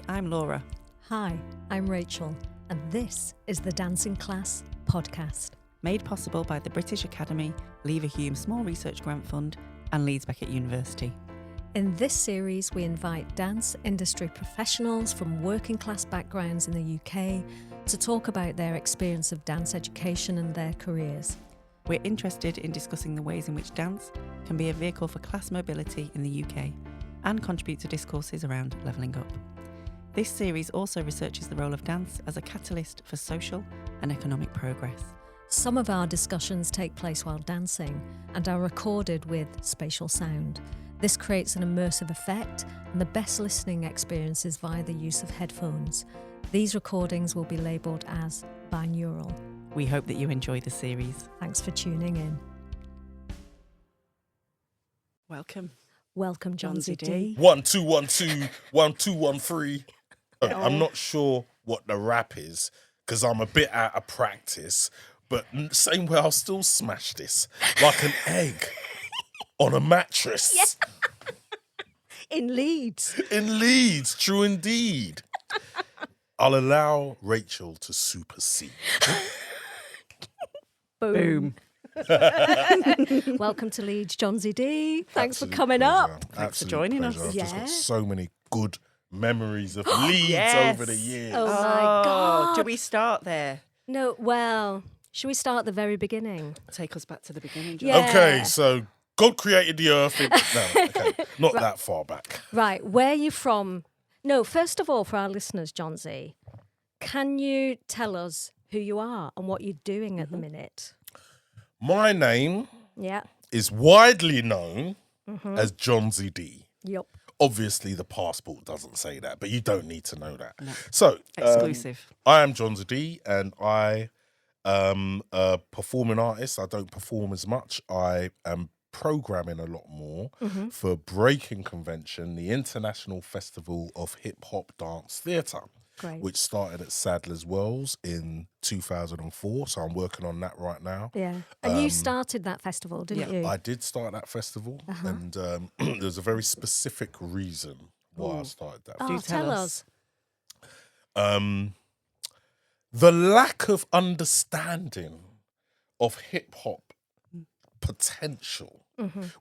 I'm Laura. Hi, I'm Rachel, and this is the Dancing Class podcast. Made possible by the British Academy, Leverhulme Small Research Grant Fund and Leeds Beckett University. In this series, we invite dance industry professionals from working class backgrounds in the UK to talk about their experience of dance education and their careers. We're interested in discussing the ways in which dance can be a vehicle for class mobility in the UK and contribute to discourses around levelling up. This series also researches the role of dance as a catalyst for social and economic progress. Some of our discussions take place while dancing and are recorded with spatial sound. This creates an immersive effect, and the best listening experience is via the use of headphones. These recordings will be labelled as binaural. We hope that you enjoy the series. Thanks for tuning in. Welcome. Welcome, Jonzi D. 1 2 1 2 1 2 1 3. I'm not sure what the rap is because I'm a bit out of practice, but same way I'll still smash this like an egg on a mattress. Yeah. In Leeds. In Leeds, true indeed. I'll allow Rachel to supersede. Boom. Welcome to Leeds, Jonzi D. Thanks Absolute for coming pleasure. up. Thanks for joining us. I've just Yeah. got so many good memories of Leeds Yes. over the years. Oh my God. Do we start there? No, well, should we start at the very beginning? Take us back to the beginning. Yeah. Okay, so God created the earth. Not that far back. Right, where are you from? No, first of all, for our listeners, Jonzi, can you tell us who you are and what you're doing at the minute? My name Yeah. is widely known as Jonzi D. Yup. Obviously, the passport doesn't say that, but you don't need to know that. No. So, Exclusive. I am Jonzi D, and I am a performing artist. I don't perform as much. I am programming a lot more for Breakin Convention, the International Festival of Hip Hop Dance Theatre, Great. which started at Sadler's Wells in 2004. So I'm working on that right now. Yeah. And you started that festival, didn't you? I did start that festival, and there's a very specific reason why I started that. Oh, Do tell us. The lack of understanding of hip hop potential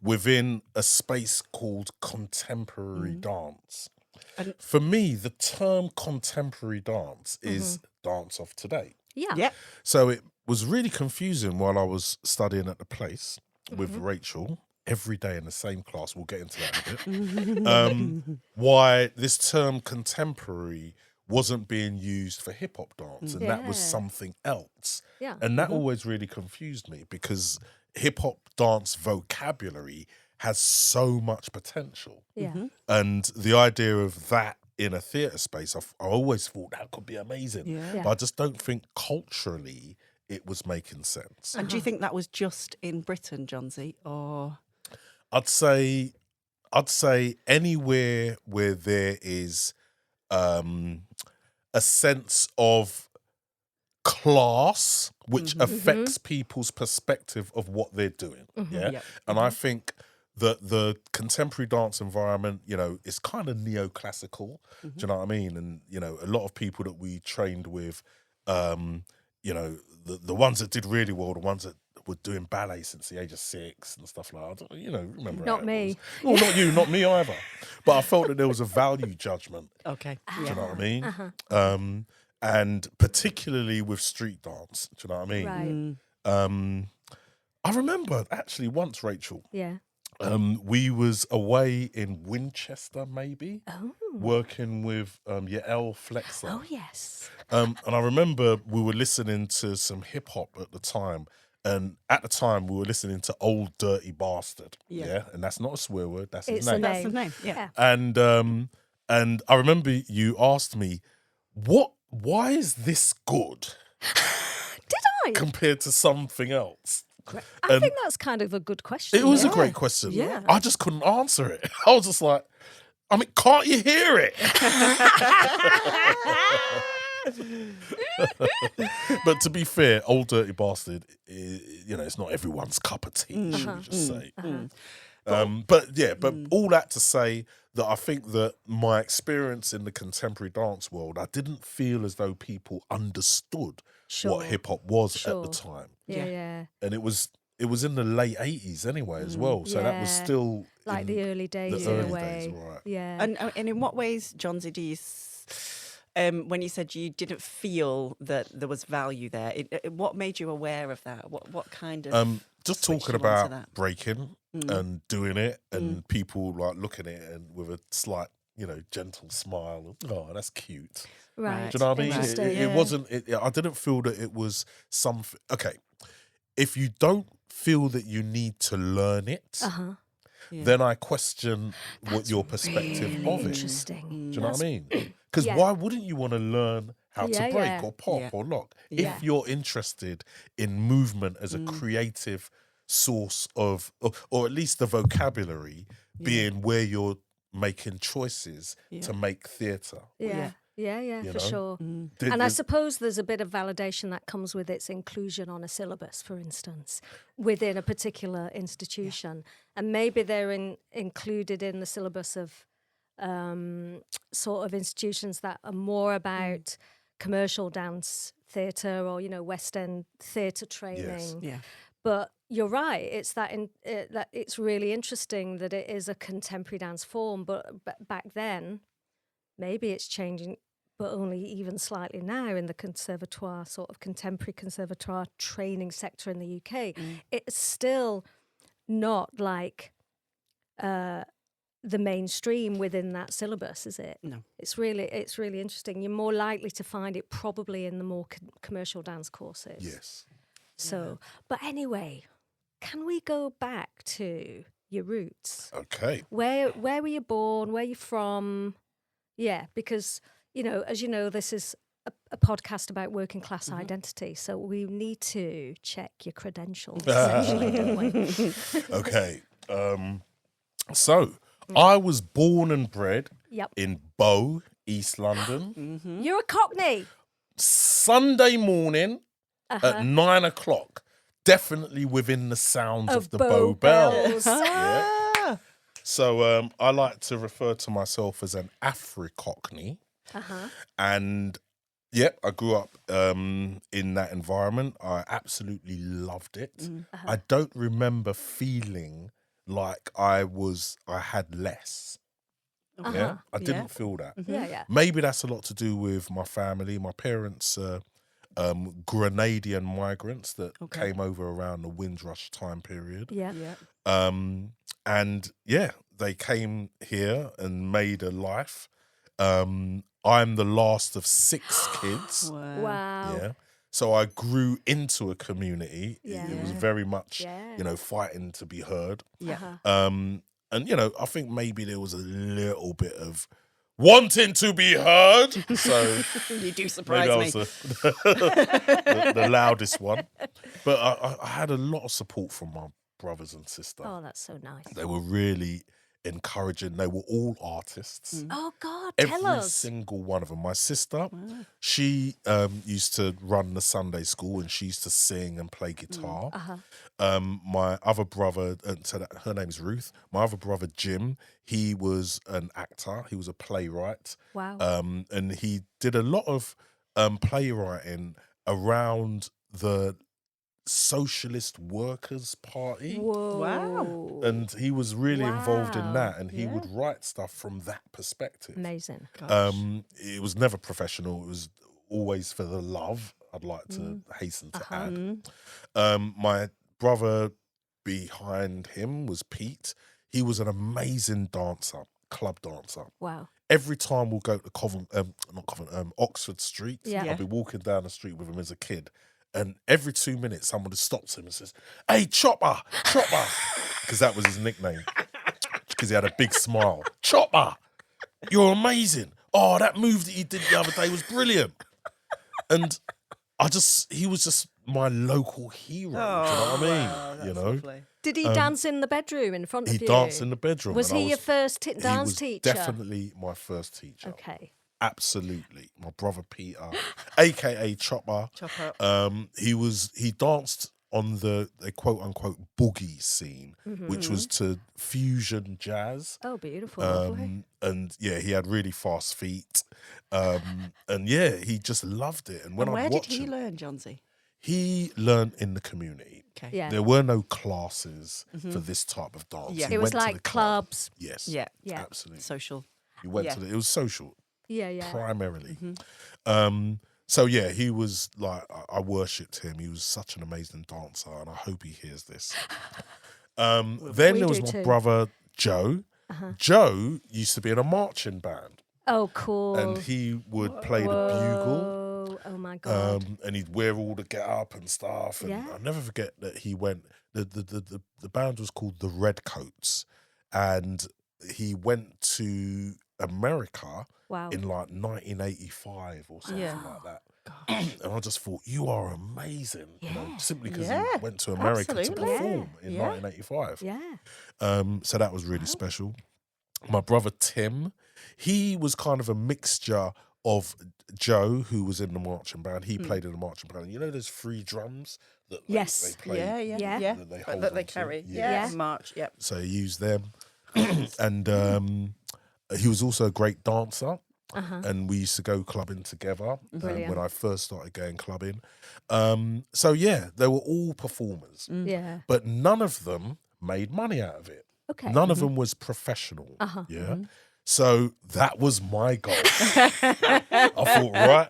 within a space called contemporary dance. And- For me, the term contemporary dance is dance of today. Yeah. Yep. So it was really confusing while I was studying at the place with Rachel every day in the same class. We'll get into that in a bit. Why this term contemporary wasn't being used for hip hop dance, and that was Yeah. something else. Yeah. And that always really confused me because hip hop dance vocabulary has so much potential. Yeah. And the idea of that in a theatre space, I always thought that could be amazing. Yeah. But I just don't think culturally it was making sense. And do you think that was just in Britain, Jonzi, or? I'd say anywhere where there is a sense of class which affects people's perspective of what they're doing. Yeah. Yep. And I think that the contemporary dance environment, is kind of neoclassical. Do you know what I mean? And, a lot of people that we trained with, the ones that did really well, the ones that were doing ballet since the age of 6 and stuff like that. Remember Not how it me. was. Well, not you, not me either. But I felt that there was a value judgment. Okay. Do you know what I mean? And particularly with street dance. Do you know what I mean? Right. I remember actually once, Rachel, Yeah. we was away in Winchester, maybe, Oh. working with Yael Flexer. Oh, yes. And I remember we were listening to some hip hop at the time. And at the time, we were listening to Old Dirty Bastard. Yeah. And that's not a swear word. That's It's his a name. That's the name. Yeah. And I remember you asked me, why is this good Did I? compared to something else? I think that's kind of a good question. It was a yeah. great question. Yeah. I just couldn't answer it. I was just like, can't you hear it? But to be fair, Old Dirty Bastard, it's not everyone's cup of tea, should we just say. But all that to say that I think that my experience in the contemporary dance world, I didn't feel as though people understood what hip hop was at the time. Yeah. And it was in the late 80s anyway as well. So that was still like the early days in a way. Right. Yeah. And in what ways, Jonzi D, when you said you didn't feel that there was value there, what made you aware of that? What kind of just switched talking you onto about that? breaking and doing it, and people like looking at it and with a slight, gentle smile. Oh, that's cute. Right. Do you know what I mean? Interesting. It wasn't. I didn't feel that it was something. Okay, if you don't feel that you need to learn it, then I question what your perspective really of it. Interesting. Do you know what I mean? Because why wouldn't you want to learn how to break or pop or lock if you're interested in movement as a creative source of, or at least the vocabulary being where you're making choices to make theatre. Yeah, for sure. Did- And I suppose there's a bit of validation that comes with its inclusion on a syllabus, for instance, within a particular institution. And maybe they're included in the syllabus of sort of institutions that are more about commercial dance theatre or, West End theatre training. Yeah. But you're right. It's that it's really interesting that it is a contemporary dance form. But back then, maybe it's changing, but only even slightly now in the conservatoire, sort of contemporary conservatoire training sector in the UK. It's still not like the mainstream within that syllabus, is it? No. It's really interesting. You're more likely to find it probably in the more commercial dance courses. Yes. So, but anyway, can we go back to your roots? Okay. Where were you born? Where are you from? Yeah, because, as you know, this is a podcast about working class identity. So we need to check your credentials, essentially, don't we? Okay. So I was born and bred in Bow, East London. You're a Cockney. Sunday morning at 9 o'clock, definitely within the sounds of the Bow Bells. Yeah. So I like to refer to myself as an Afri-Cockney. And I grew up in that environment. I absolutely loved it. I don't remember feeling like I had less. Yeah, I didn't feel that. Yeah. Maybe that's a lot to do with my family. My parents are Grenadian migrants that came over around the Windrush time period. And they came here and made a life. I'm the last of 6 kids. Wow. Yeah. So I grew into a community. It was very much, fighting to be heard. And, I think maybe there was a little bit of wanting to be heard. So you do surprise maybe me. I was the loudest one. But I had a lot of support from my brothers and sisters. Oh, that's so nice. They were really encouraging. They were all artists. Oh, God, tell Every us. single one of them. My sister, she used to run the Sunday school and she used to sing and play guitar. My other brother, her name's Ruth. My other brother, Jim, he was an actor. He was a playwright. Wow. And he did a lot of playwriting around the Socialist Workers' Party. Whoa. Wow. And he was really involved in that, and he would write stuff from that perspective. Amazing. It was never professional. It was always for the love, I'd like to hasten to add. My brother behind him was Pete. He was an amazing dancer, club dancer. Wow. Every time we'll go to Oxford Street, Yeah. I'll be walking down the street with him as a kid. And every 2 minutes, somebody stops him and says, "Hey, Chopper," because that was his nickname. Because he had a big smile. "Chopper, you're amazing. Oh, that move that you did the other day was brilliant." And he was just my local hero. Do you know what I mean? That's lovely. Did he dance in the bedroom in front of you? He danced in the bedroom. Was and he your first dance he was teacher? Definitely my first teacher. Okay. Absolutely. My brother Peter, aka Chopper. Chopper. He danced on the quote unquote boogie scene, which was to fusion jazz. Oh, beautiful. And yeah, he had really fast feet. And yeah, he just loved it. And when where I did watched he him, learn, Jonzi? he learned in the community. Okay. Yeah. There were no classes for this type of dance. Yeah. He It was went to like the club. clubs. Yes. Yeah. Yeah. Absolutely. Social. You went Yeah. to it was social Yeah. primarily. So yeah, he was like, I worshipped him. He was such an amazing dancer, and I hope he hears this. Then We there was do my too. brother Joe. Joe used to be in a marching band, Oh, cool. and he would play the bugle. Oh my God. And he'd wear all the get up and stuff. And Yeah. I'll never forget that he went. The band was called the Redcoats, and he went to America Wow. in like 1985 or something Yeah. like that. And I just thought, you are amazing, you know, simply because Yeah. he went to America to Absolutely. perform in Yeah. 1985. Yeah. So that was really special. My brother Tim, he was kind of a mixture of Joe, who was in the marching band. He played in the marching band. You know, there's 3 drums that Yes. they play. Yeah. Yeah. That they hold That they onto. carry. Yeah. March. Yep. So he used them. And he was also a great dancer. And we used to go clubbing together when I first started going clubbing. So yeah, they were all performers, Yeah. but none of them made money out of it. Okay. None of them was professional. Yeah. So that was my goal. I thought, right,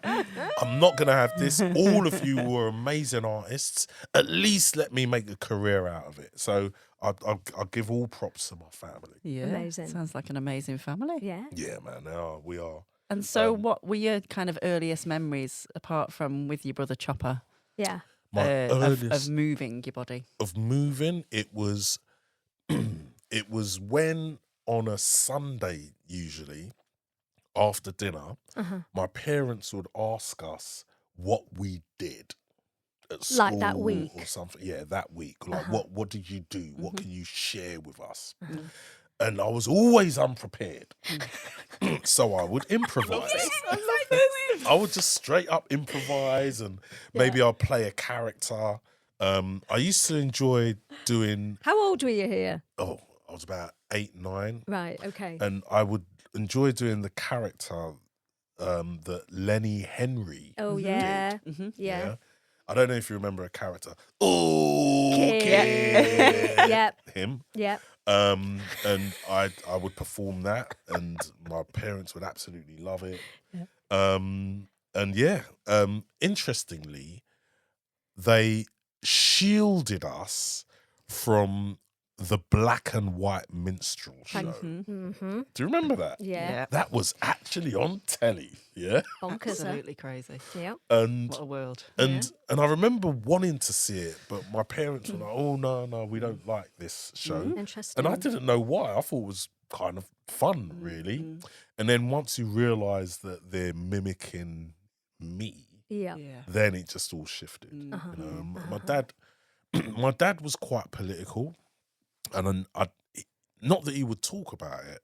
I'm not going to have this. All of you were amazing artists. At least let me make a career out of it. So I'll give all props to my family. Yeah. Amazing. Sounds like an amazing family. Yeah. Yeah, man, we are. And so, what were your kind of earliest memories, apart from with your brother Chopper, Yeah. My of earliest moving your body? of moving, it was it was when on a Sunday, usually after dinner, my parents would ask us what we did at school Like that week? or something. Yeah, that week. Like what did you do? What can you share with us? And I was always unprepared. So I would improvise. I would just straight up improvise, and maybe I'll play a character. I used to enjoy doing, How old were you here? I was about 8, 9. Right. Okay. And I would enjoy doing the character that Lenny Henry Oh yeah. did. Yeah. I don't know if you remember a character. Oh, Kid. Yep. him. Yep. And I would perform that, and my parents would absolutely love it. And yeah, interestingly, they shielded us from the black and white minstrel show. Mm-hmm. Do you remember that? Yeah. That was actually on telly, yeah? Bonkers. Absolutely crazy. Yeah. And What a world. and I remember wanting to see it, but my parents were like, oh, no, we don't like this show. Interesting. And I didn't know why. I thought it was kind of fun, really. And then once you realise that they're mimicking me, Yeah. Yeah. then it just all shifted. You know, my dad was quite political, and then not that he would talk about it,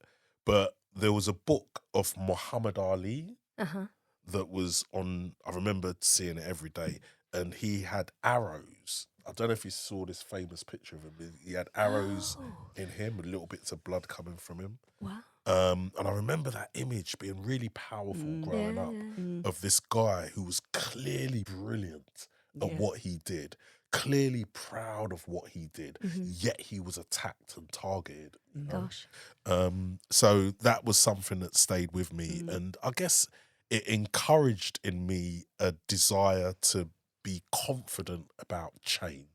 but there was a book of Muhammad Ali that was on. I remember seeing it every day, and he had arrows. I don't know if you saw this famous picture of him. He had arrows in him, with little bits of blood coming from him. Wow. And I remember that image being really powerful growing up of this guy who was clearly brilliant at what he did, clearly proud of what he did, yet he was attacked and targeted. You know? Gosh. So that was something that stayed with me, and I guess it encouraged in me a desire to be confident about change.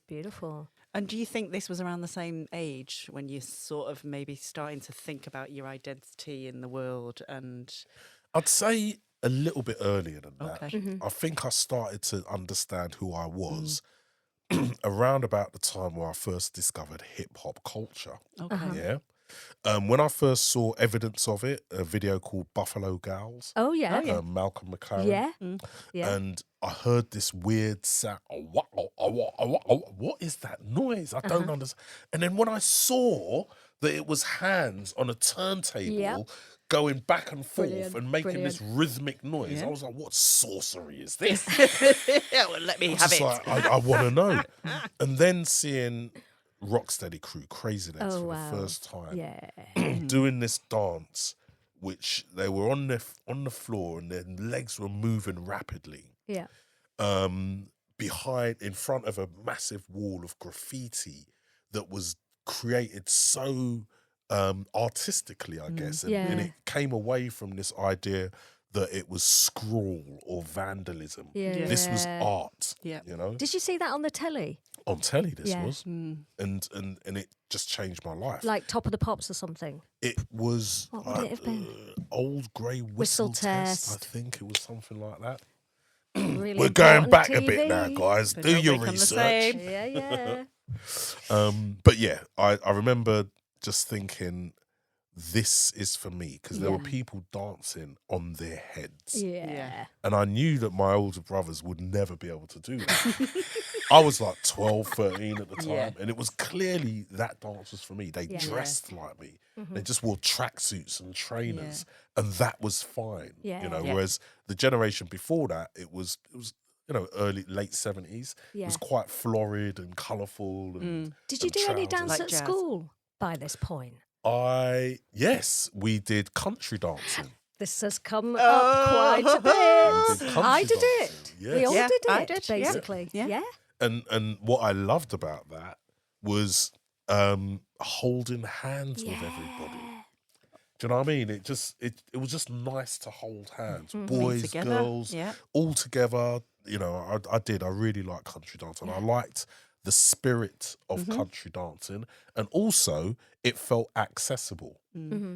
Beautiful. And do you think this was around the same age when you're sort of maybe starting to think about your identity in the world? And I'd say a little bit earlier than that. Okay. I think I started to understand who I was around about the time where I first discovered hip hop culture. okay, Yeah. When I first saw evidence of it, a video called Buffalo Gals, Oh yeah. Malcolm McLaren. Yeah. Yeah. And I heard this weird sound. What is that noise? I don't understand. And then when I saw that it was hands on a turntable going back and forth Brilliant, and making this rhythmic noise. Yeah. I was like, what sorcery is this? Yeah, well, let me I was have just it. like, I want to know. And then seeing Rocksteady Crew, Crazy Legs, Oh, for wow. the first time, Yeah. doing this dance, which they were on the floor and their legs were moving rapidly. Yeah. In front of a massive wall of graffiti that was created so artistically, I guess, and Yeah. it came away from this idea that it was scrawl or vandalism. Yeah. This was art. Yeah. You know, Did you see that on the telly? on telly this Yeah. was, and it just changed my life. Like Top of the Pops or something? It was What would it have been? Old Grey Whistle Test. I Test. think it was something like that. Really We're going important back a TV. bit now, guys. But Do don't your become the research. same. Yeah. But yeah, I remember just thinking, this is for me, because there were Yeah. people dancing on their heads. Yeah. And I knew that my older brothers would never be able to do that. I was like 12, 13 at the time, Yeah. and it was clearly that dance was for me. They Yeah. dressed like me. Mm-hmm. They just wore tracksuits and trainers, and that was fine. Yeah. You know, Yeah. whereas the generation before that, it was late 70s. It Yeah. was quite florid and colourful. And Did you and do any dance trousers. Like at jazz. school by this point? Yes, we did country dancing. This has come Oh. up quite a We bit. did country I did it. dancing, We yes. all Yeah, did it, I did, yeah. basically. Yeah. Yeah. And what I loved about that was holding hands with everybody. Do you know what I mean? It was just nice to hold hands, boys, together, girls, yeah. all together. You know, I really like country dancing. I liked the spirit of country dancing, and also it felt accessible.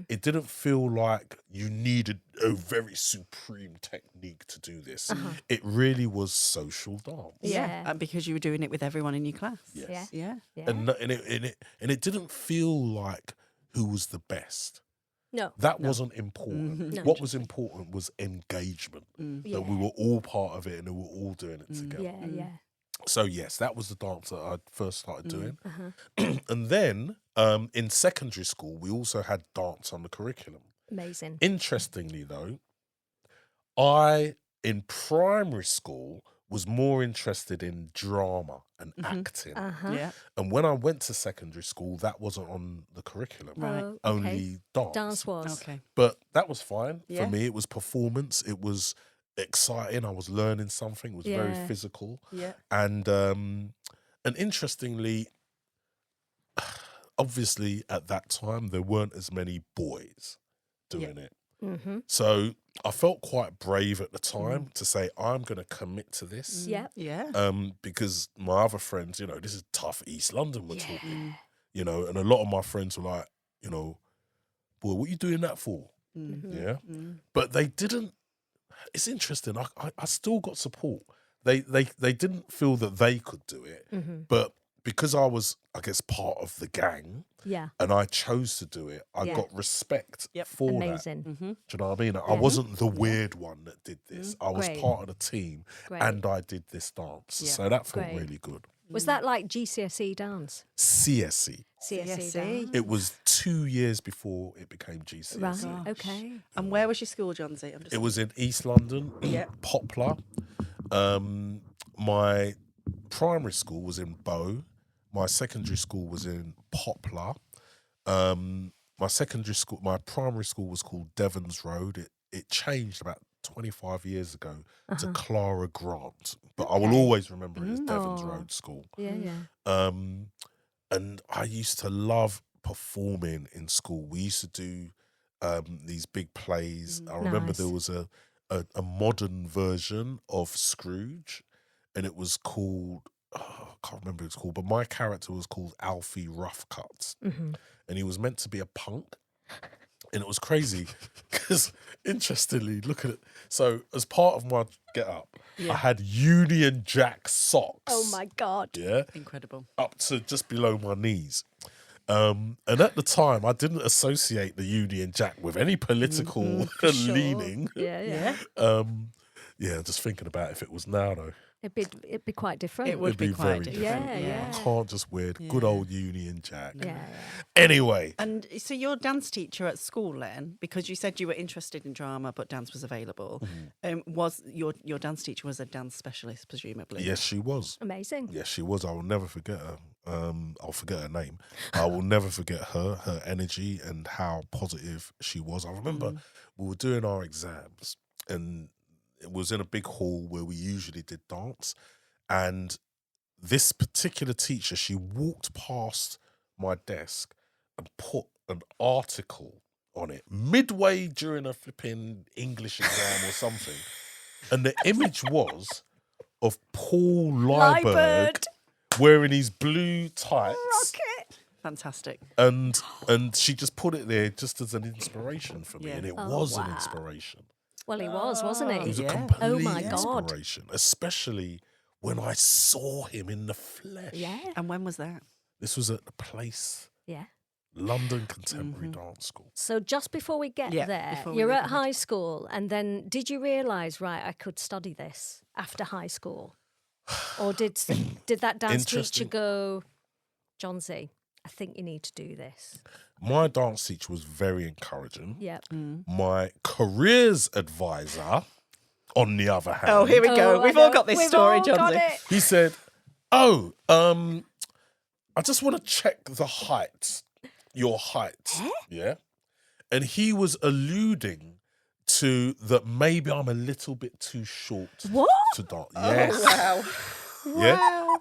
It didn't feel like you needed a very supreme technique to do this. It really was social dance. Yeah. And because you were doing it with everyone in your class. Yes. Yeah. Yeah. Yeah. And it didn't feel like who was the best. No. That wasn't important. No. What was important was engagement. Yeah. That we were all part of it and we were all doing it together. Yeah. Yeah. So yes, that was the dance that I first started doing. Uh-huh. And then in secondary school, we also had dance on the curriculum. Amazing. Interestingly though, I in primary school was more interested in drama and acting. Uh-huh. Yeah. And when I went to secondary school, that wasn't on the curriculum. Right. Oh, okay. Only dance. Dance was. Okay. But that was fine. Yeah. For me, it was performance. It was exciting. I was learning something. It was very Yeah. physical. Yeah. And interestingly, obviously at that time, there weren't as many boys doing it. Mm-hmm. So I felt quite brave at the time to say, I'm going to commit to this. Yeah. Yeah. Because my other friends, this is tough East London we're Yeah. talking, and a lot of my friends were like, boy, what are you doing that for? Mm-hmm. Yeah. But they didn't, it's interesting. I still got support. They didn't feel that they could do it, Mm-hmm. but because I was, I guess, part of the gang Yeah. and I chose to do it, I Yeah. got respect Yep. for that. Amazing. Mm-hmm. Do you know what I mean? I Yeah. wasn't the weird one that did this. I was Great. part of the team Great. and I did this dance. Yeah. So that felt Great. really good. Was that like GCSE dance? CSE. CSE CSE. dance? It was 2 years before it became GCSE. Right. Okay. And where was your school, Jonzi? I'm just. It was in East London, Yeah. Poplar. My primary school was in Bow. My secondary school was in Poplar. My primary school was called Devons Road. It changed about 25 years ago to Clara Grant, but I will always remember it as Devons Aw. Road School. Yeah. Yeah. And I used to love performing in school. We used to do these big plays. I remember Nice. there was a modern version of Scrooge, and it was called, I can't remember what it's called, but my character was called Alfie Roughcuts, Mm-hmm. and he was meant to be a punk. And it was crazy because, interestingly, look at it. So, as part of my get up, I had Union Jack socks. Oh my God. Yeah, Incredible. up to just below my knees. And at the time, I didn't associate the Union Jack with any political Sure. leaning. Yeah. Yeah. Yeah. Yeah, just thinking about if it was now though. It'd be quite different. It would It'd be be quite very different. different. Yeah. Can't just wear good Yeah. old Union Jack. Yeah. Anyway, And so your dance teacher at school then, because you said you were interested in drama but dance was available, was your dance teacher was a dance specialist, presumably? yes, she was. Amazing. Yes, she was. I will never forget her. I'll forget her name. I will never forget her energy and how positive she was. I remember we were doing our exams and it was in a big hall where we usually did dance. And this particular teacher, she walked past my desk and put an article on it midway during a flipping English exam or something. And the image was of Paul Lyberg wearing his blue tights. Rocket. Fantastic. And she just put it there just as an inspiration for me. Yeah. And it Oh, was wow. an inspiration. Well, he was, wasn't It he? was a Yeah. complete Oh my God. inspiration, especially when I saw him in the flesh. Yeah. And when was that? This was at the place, Yeah. London Contemporary Dance School. So just before we get Yeah, there, before we you're get at high school, and then did you realise, right, I could study this after high school? Or did that dance teacher Interesting. go, Jonzi, I think you need to do this? My dance teacher was very encouraging. Yep. My careers advisor, on the other hand, Oh, here we go. I We've all know. got this We've story, all got Jonzi. it. he said, "Oh, I just want to check the height, your height, yeah." And he was alluding to that maybe I'm a little bit too short What? to dance. Yes, Wow. yeah. Wow.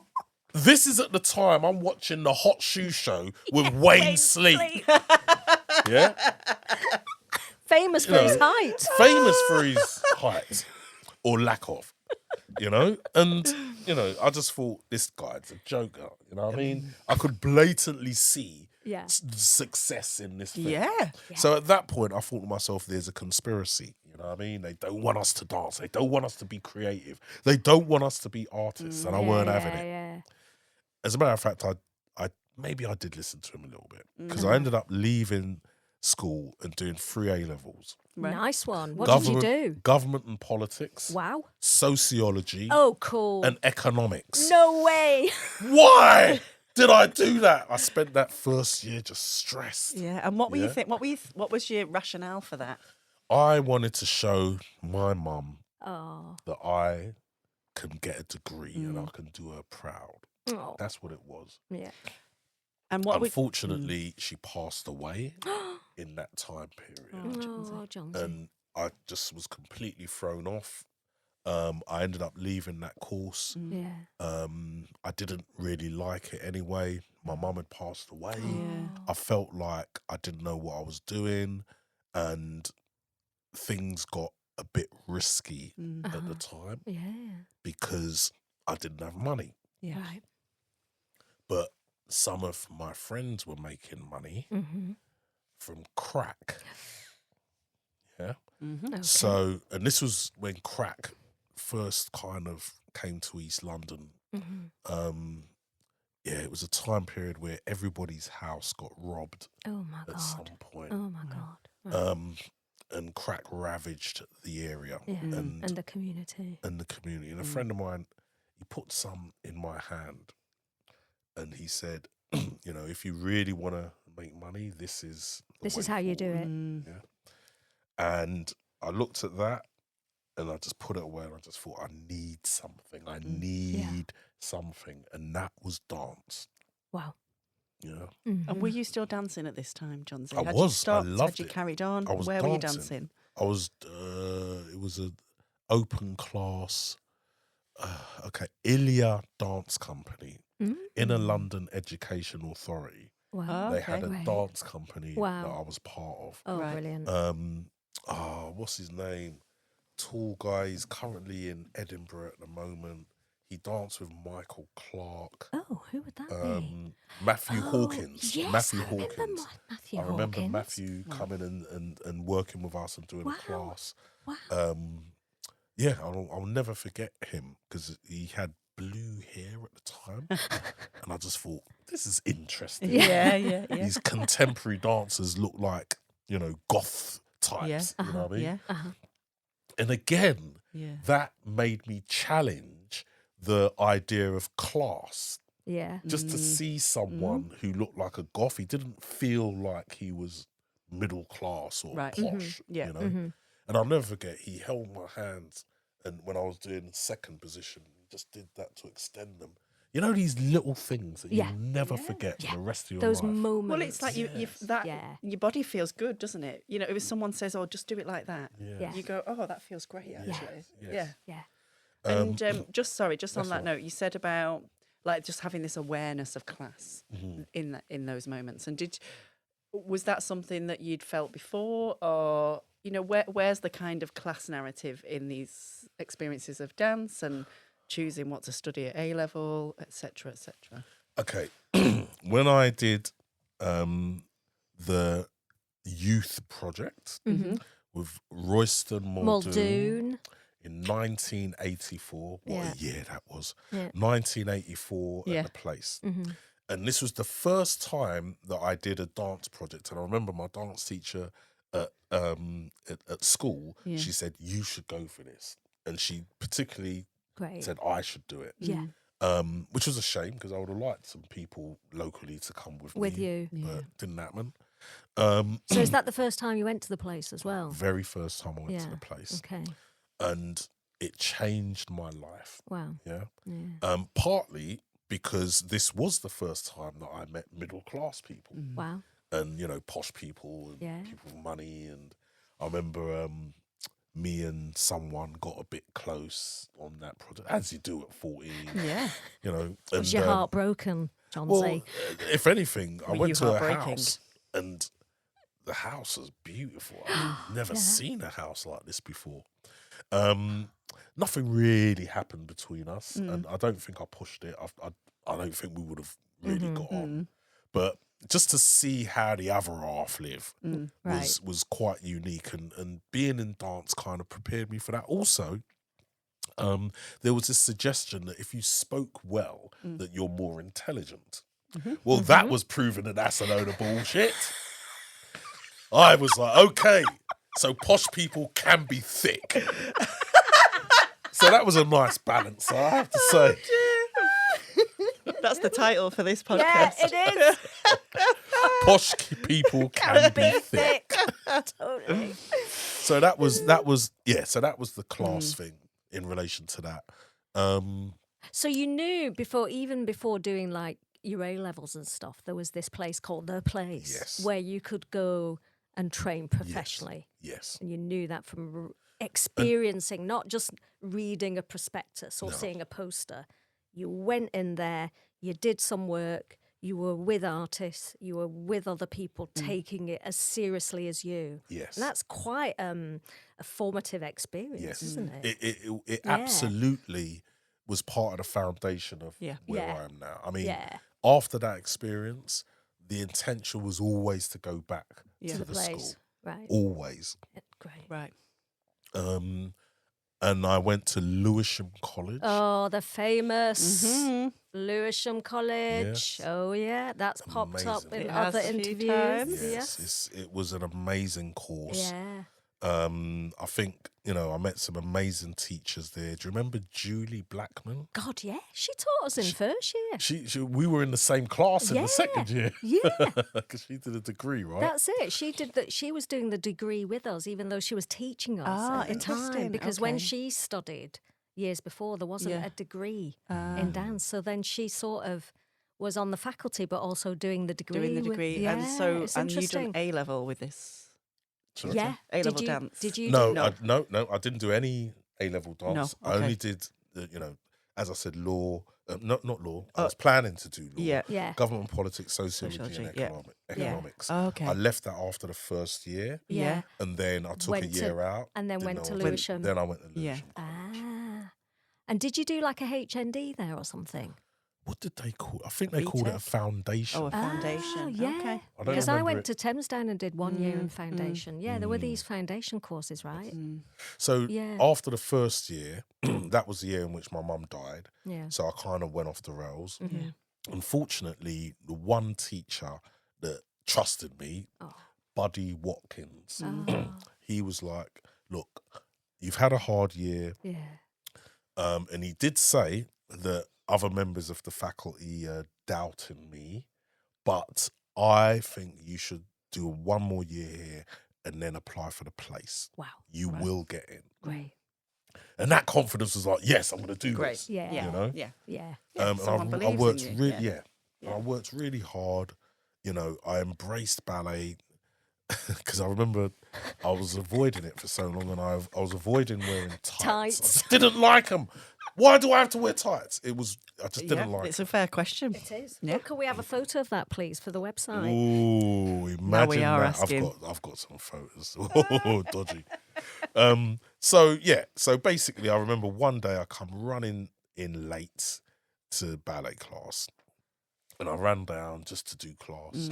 This is at the time I'm watching the Hot Shoe Show with Wayne Sleep. Yeah, Famous for You know, his height. famous for his height or lack of, and I just thought this guy's a joker. You know what I mean? I could blatantly see Yeah. success in this thing. Yeah. So at that point, I thought to myself, there's a conspiracy. You know what I mean? They don't want us to dance. They don't want us to be creative. They don't want us to be artists. And I weren't having it. Yeah. As a matter of fact, maybe I did listen to him a little bit because I ended up leaving school and doing 3 A-levels. Right. Nice one. What did you do? Government and politics, Wow. sociology, Oh, cool. and economics. No way. Why did I do that? I spent that first year just stressed. Yeah. And what were you Yeah. think? What was your rationale for that? I wanted to show my mum Oh. that I can get a degree and I can do her proud. Oh. That's what it was. Yeah. And what? Unfortunately, she passed away in that time period. Oh, Jonzi. And I just was completely thrown off. I ended up leaving that course. Yeah. I didn't really like it anyway. My mum had passed away. Yeah. I felt like I didn't know what I was doing and things got a bit risky at the time Yeah. because I didn't have money. Yeah. Right. But some of my friends were making money Mm-hmm. from crack. Yeah. Okay. So, and this was when crack first kind of came to East London. Mhm. Yeah, it was a time period where everybody's house got robbed Oh my at some God. point. Oh my God. Right. And crack ravaged the area Yeah. and And the community. the community. And a friend of mine, he put some in my hand and he said, if you really want to make money, this is the This is way how you do forward. it. And I looked at that and I just put it away and I just thought, I need something. I need something. And that was dance. Wow. Yeah. And were you still dancing at this time, Jonzi? I Had was. You stopped? I loved Had you it. carried on? I was Where were you dancing. dancing? I was, it was an open class, Ilya Dance Company in a London Education Authority. Wow. They had a Right. dance company Wow. that I was part of. Oh, Right. brilliant. What's his name? Tall guy. He's currently in Edinburgh at the moment. He danced with Michael Clark. Oh, who would that be? Matthew Hawkins. Yes, Matthew I remember Hawkins. Matthew I remember Hawkins. Matthew coming and working with us and doing Wow. a class. Wow. Yeah, I'll never forget him because he had blue hair at the time. And I just thought, this is interesting. Yeah. These contemporary dancers look like, goth types. You know what I mean? Yeah. And again, Yeah. that made me challenge the idea of class. Yeah. Just to see someone who looked like a goth, he didn't feel like he was middle class or Right. posh, Yeah. you know. And I'll never forget, he held my hands, and when I was doing second position, he just did that to extend them. You know, these little things that Yeah. you'll never forget for the rest of your Those life. moments. Well, it's like Yeah. your body feels good, doesn't it? You know, if someone says, "Oh, just do it like that," Yeah. you go, "Oh, that feels great, actually." Yes. Yeah. Yeah. And just on That's that right. note, you said about like just having this awareness of class in those moments. And was that something that you'd felt before, or you know, where's the kind of class narrative in these experiences of dance and choosing what to study at A level, etc., etc.? Okay. When I did the youth project with Royston Muldoon in 1984, what a year that was. 1984 at the place. And this was the first time that I did a dance project. And I remember my dance teacher at school, she said, you should go for this. And she particularly said I should do it. Yeah. Which was a shame, because I would have liked some people locally to come with me. you. But didn't happen. So is that the first time you went to the place as well? Very first time I went to the place. Okay. And it changed my life. Wow. Yeah. Partly because this was the first time that I met middle class people. Wow. And, you know, posh people and people with money. And I remember me and someone got a bit close on that project, as you do at 14. Yeah. You know. Was your heart broken, Jonzi? Well, if anything, I Were went you to a heartbreaking? house, and the house was beautiful. I've never seen a house like this before. Nothing really happened between us, and I don't think I pushed it. I don't think we would have really got on. But just to see how the other half live was quite unique, and being in dance kind of prepared me for that. Also, there was this suggestion that if you spoke well, that you're more intelligent. Well, that was proven that that's a load of bullshit. I was like, okay, so posh people can be thick. So that was a nice balance, I have to say. That's the title for this podcast. Yeah, it is. Posh people can be thick. Totally. So that was the class thing in relation to that. So you knew even before doing like your A levels and stuff, there was this place called The Place where you could go and train professionally. Yes. And you knew that from experiencing, not just reading a prospectus or seeing a poster. You went in there, you did some work, you were with artists, you were with other people taking it as seriously as you. Yes. And that's quite a formative experience, isn't it? It absolutely was part of the foundation of where I am now. I mean, after that experience, the intention was always to go back to the school. Right. Always. Great. Right. And I went to Lewisham College. Oh, the famous Lewisham College. Yes. Oh, yeah. That's popped up Amazing. in It other has a few interviews. times. Yes. It was an amazing course. Yeah. I think, I met some amazing teachers there. Do you remember Julie Blackman? God, yeah. She taught us in first year. We were in the same class in the second year. Yeah. Because she did a degree, right? That's it. She was doing the degree with us, even though she was teaching us at the time. interesting. Because when Okay. she studied years before, there wasn't a degree in dance. So then she sort of was on the faculty, but also doing the degree. Doing the degree. Yeah, And it's you interesting. done A level with this. Sorry? Yeah. A-level dance. Did you? No, No. I didn't do any A-level dance. No, I only okay. did, as I said, law. Not law. I was planning to do law. Yeah. Yeah. Government, politics, sociology, Sociology, and yeah. economics. Oh, okay. I left that after the first year, Yeah. and then I took Went a to- year out. and then didn't went to know- Lewisham. Then I went to Yeah. Lewisham. Ah. And did you do like a HND there or something? What did they call it? I think they called it a BTEC? foundation. Oh, a foundation. Ah, yeah. Okay. I don't Because I remember went it. to Thamesdown and did 1 year in foundation. Yeah, there were these foundation courses, right? So Yeah. after the first year, that was the year in which my mum died. Yeah. So I kind of went off the rails. Mhm. Unfortunately, the one teacher that trusted me, Oh. Buddy Watkins, Oh. he was like, look, you've had a hard year. Yeah. And he did say that other members of the faculty are doubting me, but I think you should do 1 more year here and then apply for the place. Wow. You will get in. Great. And that confidence was like, yes, I'm going to do Great. this. Yeah. You know? Yeah. Yeah, And someone I believes worked in you. really, Yeah. And I worked really hard. You know, I embraced ballet because I remember I was avoiding it for so long, and I was avoiding wearing tights. I just didn't like them. Why do I have to wear tights? I just didn't like It's a fair question. It is. Yeah. Well, can we have a photo of that, please, for the website? Ooh, imagine Now we are that. asking. I've got some photos. Oh, dodgy. So basically, I remember one day I come running in late to ballet class, and I ran down just to do class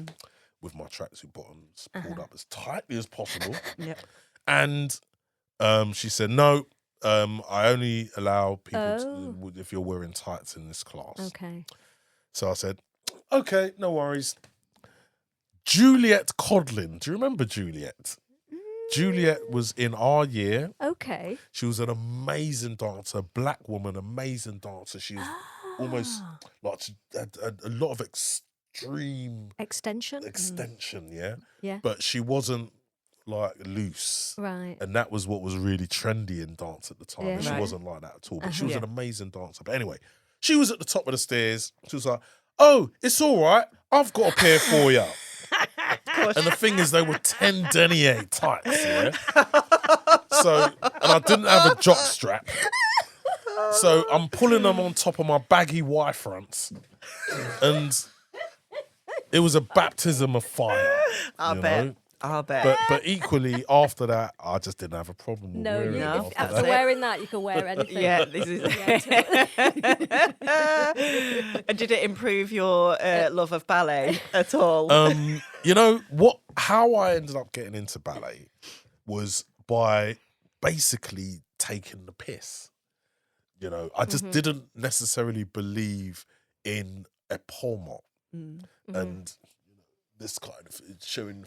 with my tracksuit bottoms pulled up as tightly as possible. Yep. And she said, no, I only allow people if you're wearing tights in this class. Okay. So I said, okay, no worries. Juliet Codlin. Do you remember Juliet? Juliet was in our year. Okay. She was an amazing dancer, black woman, amazing dancer. She was almost like a lot of extreme Extension. yeah. Yeah. But she wasn't like loose. Right. And that was what was really trendy in dance at the time. Yeah. And she Right. wasn't like that at all. But she was Yeah. an amazing dancer. But anyway, she was at the top of the stairs. She was like, oh, it's all right. I've got a pair for you. And the thing is, they were 10 denier tights, yeah? So, and I didn't have a jock strap. So I'm pulling them on top of my baggy Y fronts. And it was a baptism of fire. I'll you bet. know? I'll bet. But equally, after that, I just didn't have a problem with No, wearing it. No. After after that. wearing that, you can wear anything. Yeah, this is. And did it improve your love of ballet at all? You know how I ended up getting into ballet was by basically taking the piss. You know, I just didn't necessarily believe in epaulement and this kind of showing,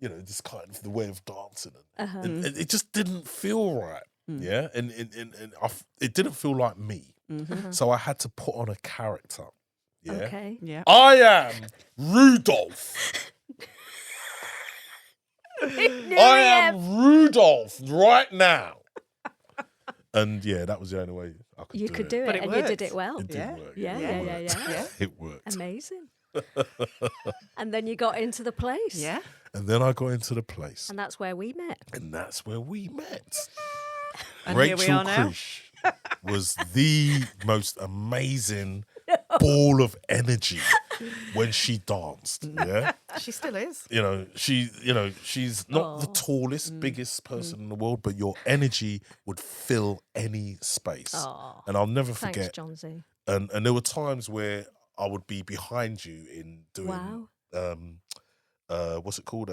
this kind of the way of dancing. And it just didn't feel right. Yeah, and it didn't feel like me. So I had to put on a character. Yeah. Okay. Yeah. I am Rudolph. I am Rudolph right now. And yeah, that was the only way I could You do could it. do it, But it and you did worked. it well. It did Yeah. work. Yeah, It yeah, worked. yeah, yeah. It worked. Amazing. And then you got into the place. Yeah. And then I got into the place. And that's where we met. And that's where we met. And here we are now. Krish was the most amazing ball of energy when she danced. Yeah. She still is. She's not the tallest, biggest person in the world, but your energy would fill any space. Aw. And I'll never Thanks, forget. Jonzi. And there were times where I would be behind you in doing Wow. what's it called?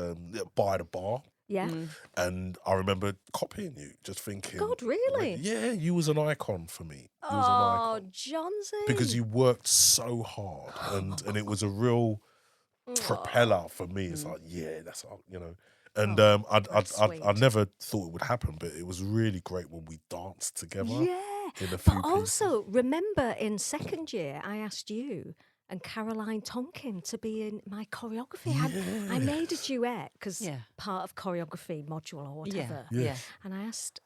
By the bar. Yeah. And I remember copying you, just thinking, God, really? like, yeah, you was an icon for me. You was Oh, an icon. Jonzi. Because you worked so hard, and it was a real propeller for me. It's like, yeah, that's And that's I sweet. never thought it would happen, but it was really great when we danced together. Yeah. In a few But pieces. also, remember in second year, I asked you and Caroline Tonkin to be in my choreography. I made a duet because Yeah. part of choreography module or whatever. Yeah. Yeah. And I asked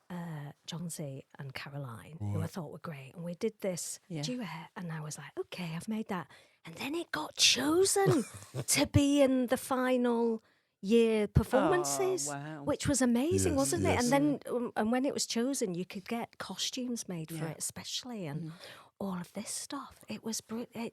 Jonzi and Caroline, who I thought were great, and we did this Yeah. duet. And I was like, okay, I've made that. And then it got chosen to be in the final year performances, wow. which was amazing, Yes, wasn't yes. it? And then, and when it was chosen, you could get costumes made for it, especially, and all of this stuff. It was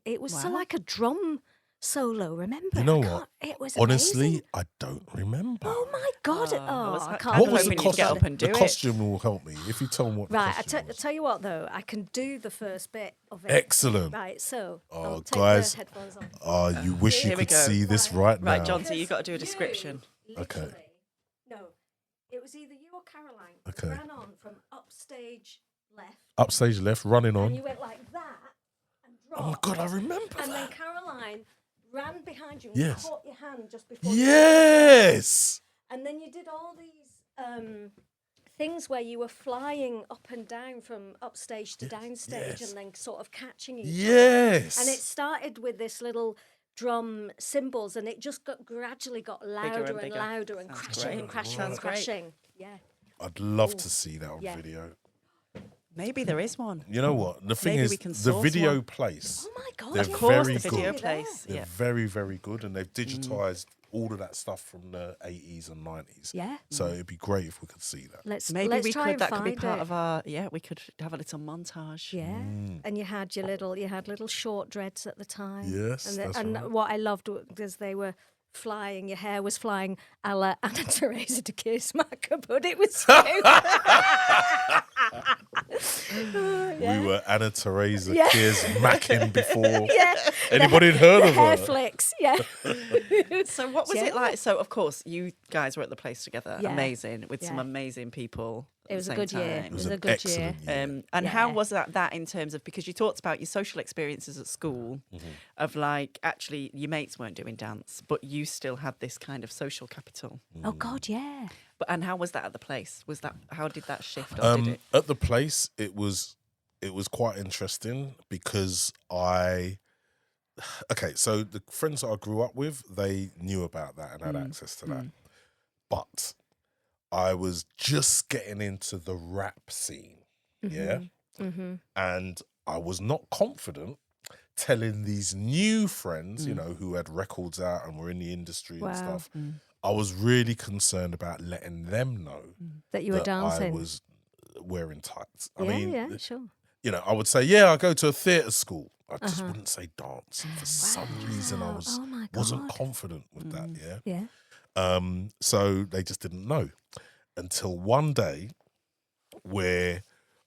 it was so Wow. like a drum solo. Remember? You know I what? can't- It was Honestly, amazing. I don't remember. Oh my god! I was I kind can't. of What was the hoping you'd costume? get up and do The it. costume will help me if you tell me what. The Right, costume was. tell you what though, I can do the first bit of it. Excellent. Right, so Oh, I'll take guys. the headphones on. Oh, you wish Here you we could go. see this right now. Right, Jonzi, you've got to do a description. Okay. Literally- No, it was either you or Caroline. Okay. Ran on from upstage left, Upstage left, running and on. you went like that and dropped. Oh my god, I remember And then that. Caroline ran behind you and Yes. caught your hand just before. You Yes. and then you did all these things where you were flying up and down from upstage to downstage yes. and then sort of catching each other. Yes. And it started with this little drum cymbals, and it just gradually got louder and bigger. louder and Sounds crashing great. and crashing Sounds and great. crashing. Yeah. I'd love to see that on Yeah. video. Maybe there is one. You know what? The thing Maybe is, we can the source video one. place, Oh my God. they're Of course, very the video good. place. They're Yeah. very, very good, and they've digitized all of that stuff from the 80s and 90s. Yeah. So it'd be great if we could see that. Maybe let's we try could. and That could be find part it. of our. Yeah, we could have a little montage. Yeah, and you had little short dreads at the time. Yes, and that's and right. what I loved was they were flying. Your hair was flying, a la Anna Teresa de Keersmaker, but it was We were Anna Teresa Yeah. Keersmaker before yeah. anybody had heard the of hair her. flicks. Yeah, So what was Yeah. it like? So of course you guys were at the place together, Yeah. amazing, with some Yeah. amazing people. it at was the a same good year. time. It was an a good year. excellent year. And how Yeah. was that in terms of, because you talked about your social experiences at school, of like actually your mates weren't doing dance, but you still had this kind of social capital. Oh God, yeah. But and how was that at the place? Was that, how did that shift? Or did it? At the place, it was quite interesting because so the friends that I grew up with, they knew about that and had access to that. But I was just getting into the rap scene, and I was not confident telling these new friends, who had records out and were in the industry and stuff. I was really concerned about letting them know That you were that dancing. I was wearing tights. I yeah, mean, yeah, sure. I would say, I go to a theatre school. I just wouldn't say dance. For some reason, I Oh my wasn't God. confident with that. Yeah. So they just didn't know until one day where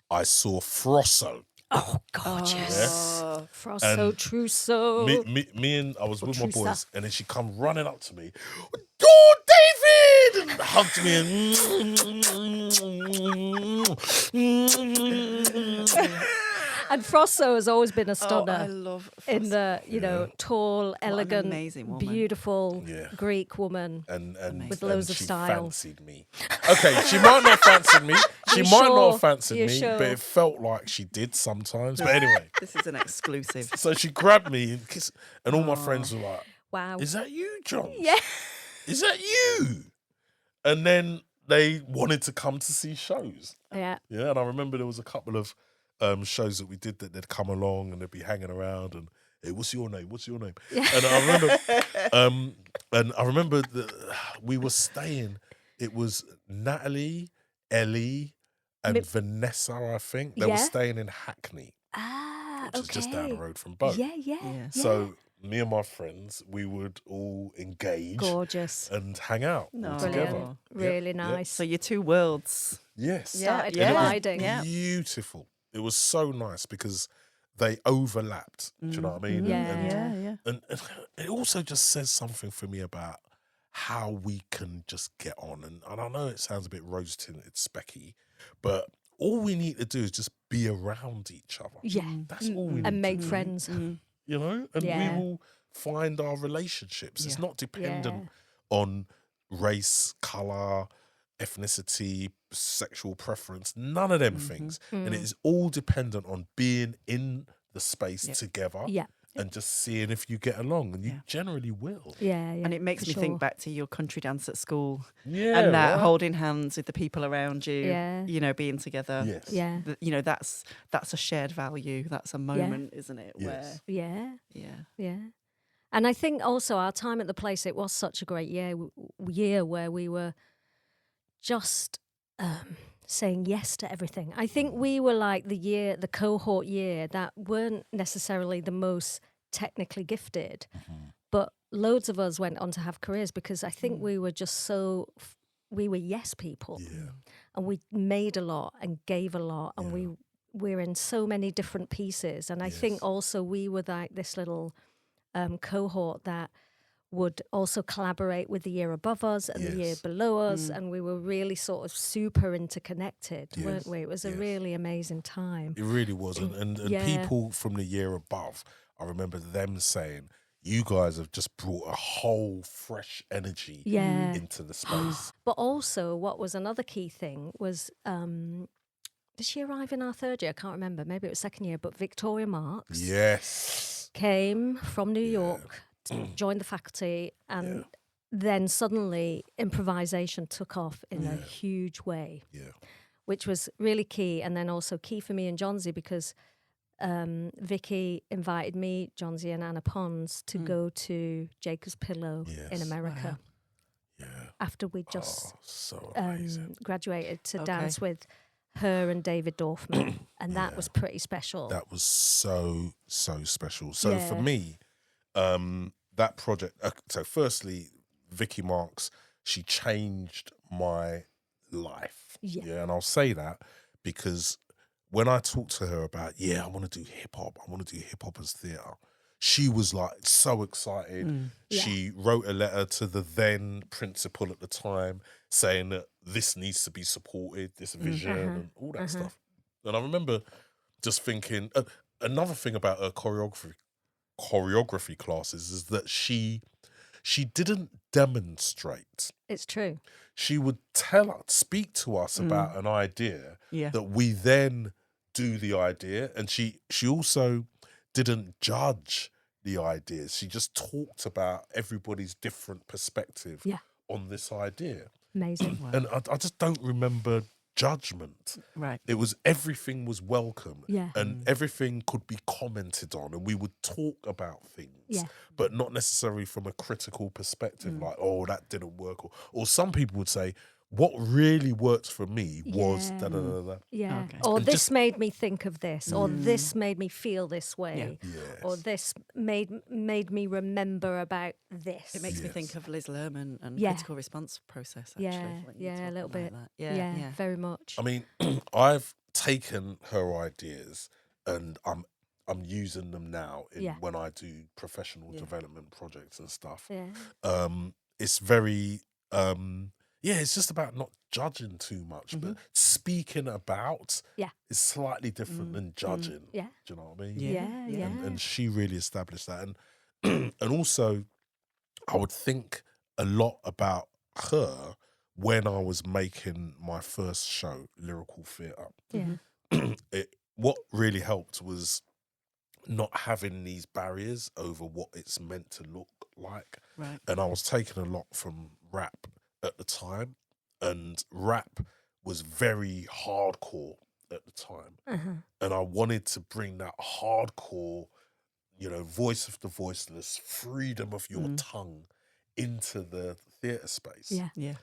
I saw Frosso. Oh, gorgeous. Frosso And Trousseau. Me and I was with my Trusa. boys, and then she come running up to me, "Oh, David!" and hugged me and. And Frosso has always been a stunner. I love in the, tall, an elegant, amazing woman. beautiful Yeah. Greek woman. And With loads of she style. fancied me. Okay, she might not have fancied me. She You might not sure? have fancied You me, sure? but it felt like she did sometimes. But anyway, This is an exclusive. so she grabbed me and kissed, and all my friends were like, Wow. "Is that you, John? Yeah. Is that you?" And then they wanted to come to see shows. Yeah. Yeah, and I remember there was a couple of shows that we did that they'd come along and they'd be hanging around and, "Hey, what's your name? What's your name?" Yeah. And I remember that we were staying. It was Natalie, Ellie, and Vanessa. I think they were Yeah. staying in Hackney, Ah, which is just down the okay. road from Bow. Yeah. Yeah. So me and my friends, we would all engage Gorgeous. and hang out all No. together. Brilliant. Yep, Really yep. nice. So your two worlds. Yes. Started Yeah. colliding. Yeah. Beautiful. It was so nice because they overlapped. Do you know what I mean? Yeah. And it also just says something for me about how we can just get on. And I know it sounds a bit rose-tinted, specky, but all we need to do is just be around each other. Yeah. That's all we need And make to do. friends. And Yeah. we will find our relationships. It's Yeah. not dependent on race, colour, ethnicity, sexual preference, none of them things. And it is all dependent on being in the space together Yeah. and just seeing if you get along. And you generally will. Yeah. And it makes for me sure. think back to your country dance at school Yeah. and that right? holding hands with the people around you, Yeah. being together. Yes. Yeah. That's a shared value. That's a moment, isn't it? Yes. Yeah. Where, Yeah. And I think also our time at the place, it was such a great year where we were just saying yes to everything. I think we were like the cohort year that weren't necessarily the most technically gifted, but loads of us went on to have careers because I think we were just we were yes people. Yeah. And we made a lot and gave a lot and we're in so many different pieces. And I think also we were like this little cohort that would also collaborate with the year above us and the year below us. And we were really sort of super interconnected, weren't we? It was a really amazing time. It really was. And Yeah. people from the year above, I remember them saying, you guys have just brought a whole fresh energy Yeah. into the space. But also, what was another key thing was, did she arrive in our third year? I can't remember. Maybe it was second year. But Victoria Marks Yes. came from New York, joined the faculty, and then suddenly improvisation took off in a huge way, which was really key. And then also key for me and Jonzi, because Vicky invited me, Jonzi, and Anna Pons to go to Jacob's Pillow in America. Yeah. After we just so amazing. graduated to dance with her and David Dorfman, and that was pretty special. That was so special. So for me, that project. So firstly, Vicky Marks, she changed my life. Yeah, and I'll say that because when I talked to her about, I want to do hip hop. I want to do hip hop as theatre. She was like so excited. She wrote a letter to the then principal at the time saying that this needs to be supported, this vision and all that stuff. And I remember just thinking, another thing about her choreography classes is that she didn't demonstrate. It's true. She would speak to us about an idea that we then do the idea, and she also didn't judge the ideas. She just talked about everybody's different perspective on this idea. Amazing. Wow. And I just don't remember judgment. Right. It was everything was welcome. Yeah. And everything could be commented on, and we would talk about things, but not necessarily from a critical perspective, like, oh, that didn't work. Or some people would say, what really worked for me was da da da da. Yeah. Okay. Or And this just- made me think of this, or this made me feel this way, Yes. or this made me remember about this. It makes me think of Liz Lerman and Yeah. critical response process, actually. Yeah, when you a talk little about bit. that. Yeah, very much. I mean, I've taken her ideas and I'm using them now when I do professional development projects and stuff. Yeah. It's very it's just about not judging too much, but speaking about is slightly different than judging. Yeah. Do you know what I mean? Yeah. And she really established that. And and also I would think a lot about her when I was making my first show, Lyrical Theatre. Yeah. What really helped was not having these barriers over what it's meant to look like. Right. And I was taking a lot from rap at the time, and rap was very hardcore at the time. And I wanted to bring that hardcore, voice of the voiceless, freedom of your tongue into the theatre space. Yeah.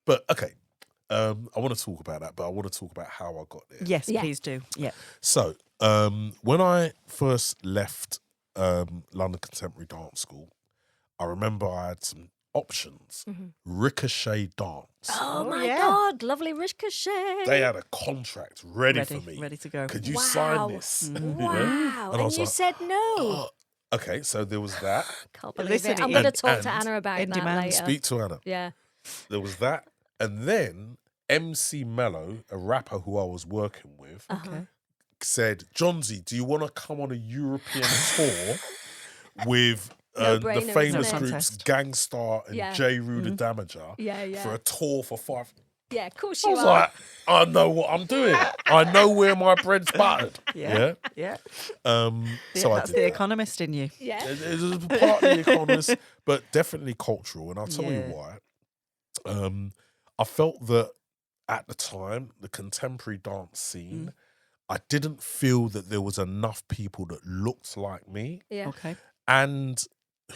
But okay, I want to talk about that, but I want to talk about how I got there. Yes, please do. Yeah. So when I first left London Contemporary Dance School, I remember I had some options. Ricochet Dance. Oh my God, lovely Ricochet. They had a contract ready for me. Ready to go. Could you sign this? Wow. And I And was you like, said no. "Oh." Okay, so there was that. Can't believe Listen, it. I'm going to talk and to Anna about in that demand. later. Speak to Anna. Yeah. There was that. And then MC Mello, a rapper who I was working with, Okay. said, Jonzi, do you want to come on a European tour with the No-brainer, isn't famous it? groups Contest. Gangstar and Yeah. J. Rue the Damager Yeah. for a tour for 5? Yeah, of course I you was are. like, I know what I'm doing. I know where my bread's buttered. Yeah. So I That's did the that. economist in you. Yeah. It was partly economist, but definitely cultural. And I'll tell you Yeah. why. I felt that at the time, the contemporary dance scene, I didn't feel that there was enough people that looked like me Yeah. Okay. and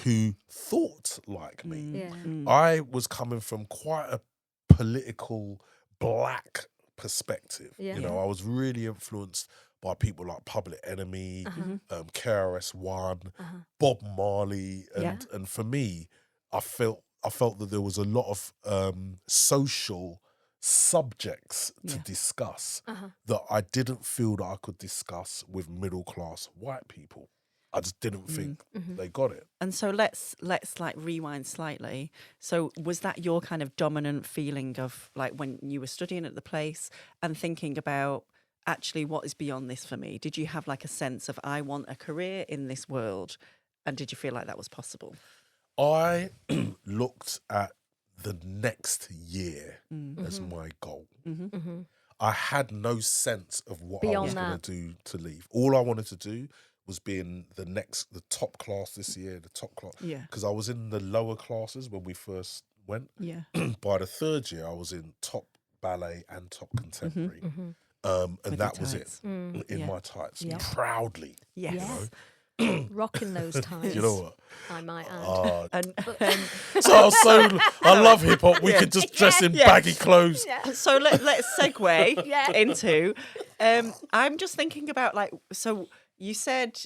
who thought like me. Yeah. I was coming from quite a political black perspective. Yeah. I was really influenced by people like Public Enemy, KRS-One, Bob Marley, and for me, I felt that there was a lot of social subjects to discuss that I didn't feel that I could discuss with middle class white people. I just didn't think they got it. And so let's like rewind slightly. So was that your kind of dominant feeling of like when you were studying at the place and thinking about actually what is beyond this for me? Did you have like a sense of I want a career in this world And did you feel like that was possible? I looked at the next year as my goal. I had no sense of what I Beyond was going that. to do to leave. All I wanted to do was be in the top class this year, the top class. Yeah. Because I was in the lower classes when we first went. Yeah. By the third year, I was in top ballet and top contemporary. And With that your was tights. it, in Yeah. my tights, Yeah. proudly. Yes. You know? Rocking those times. You know what? I might add. And I love hip hop. We could just dress in baggy clothes. so let's segue into. I'm just thinking about so you said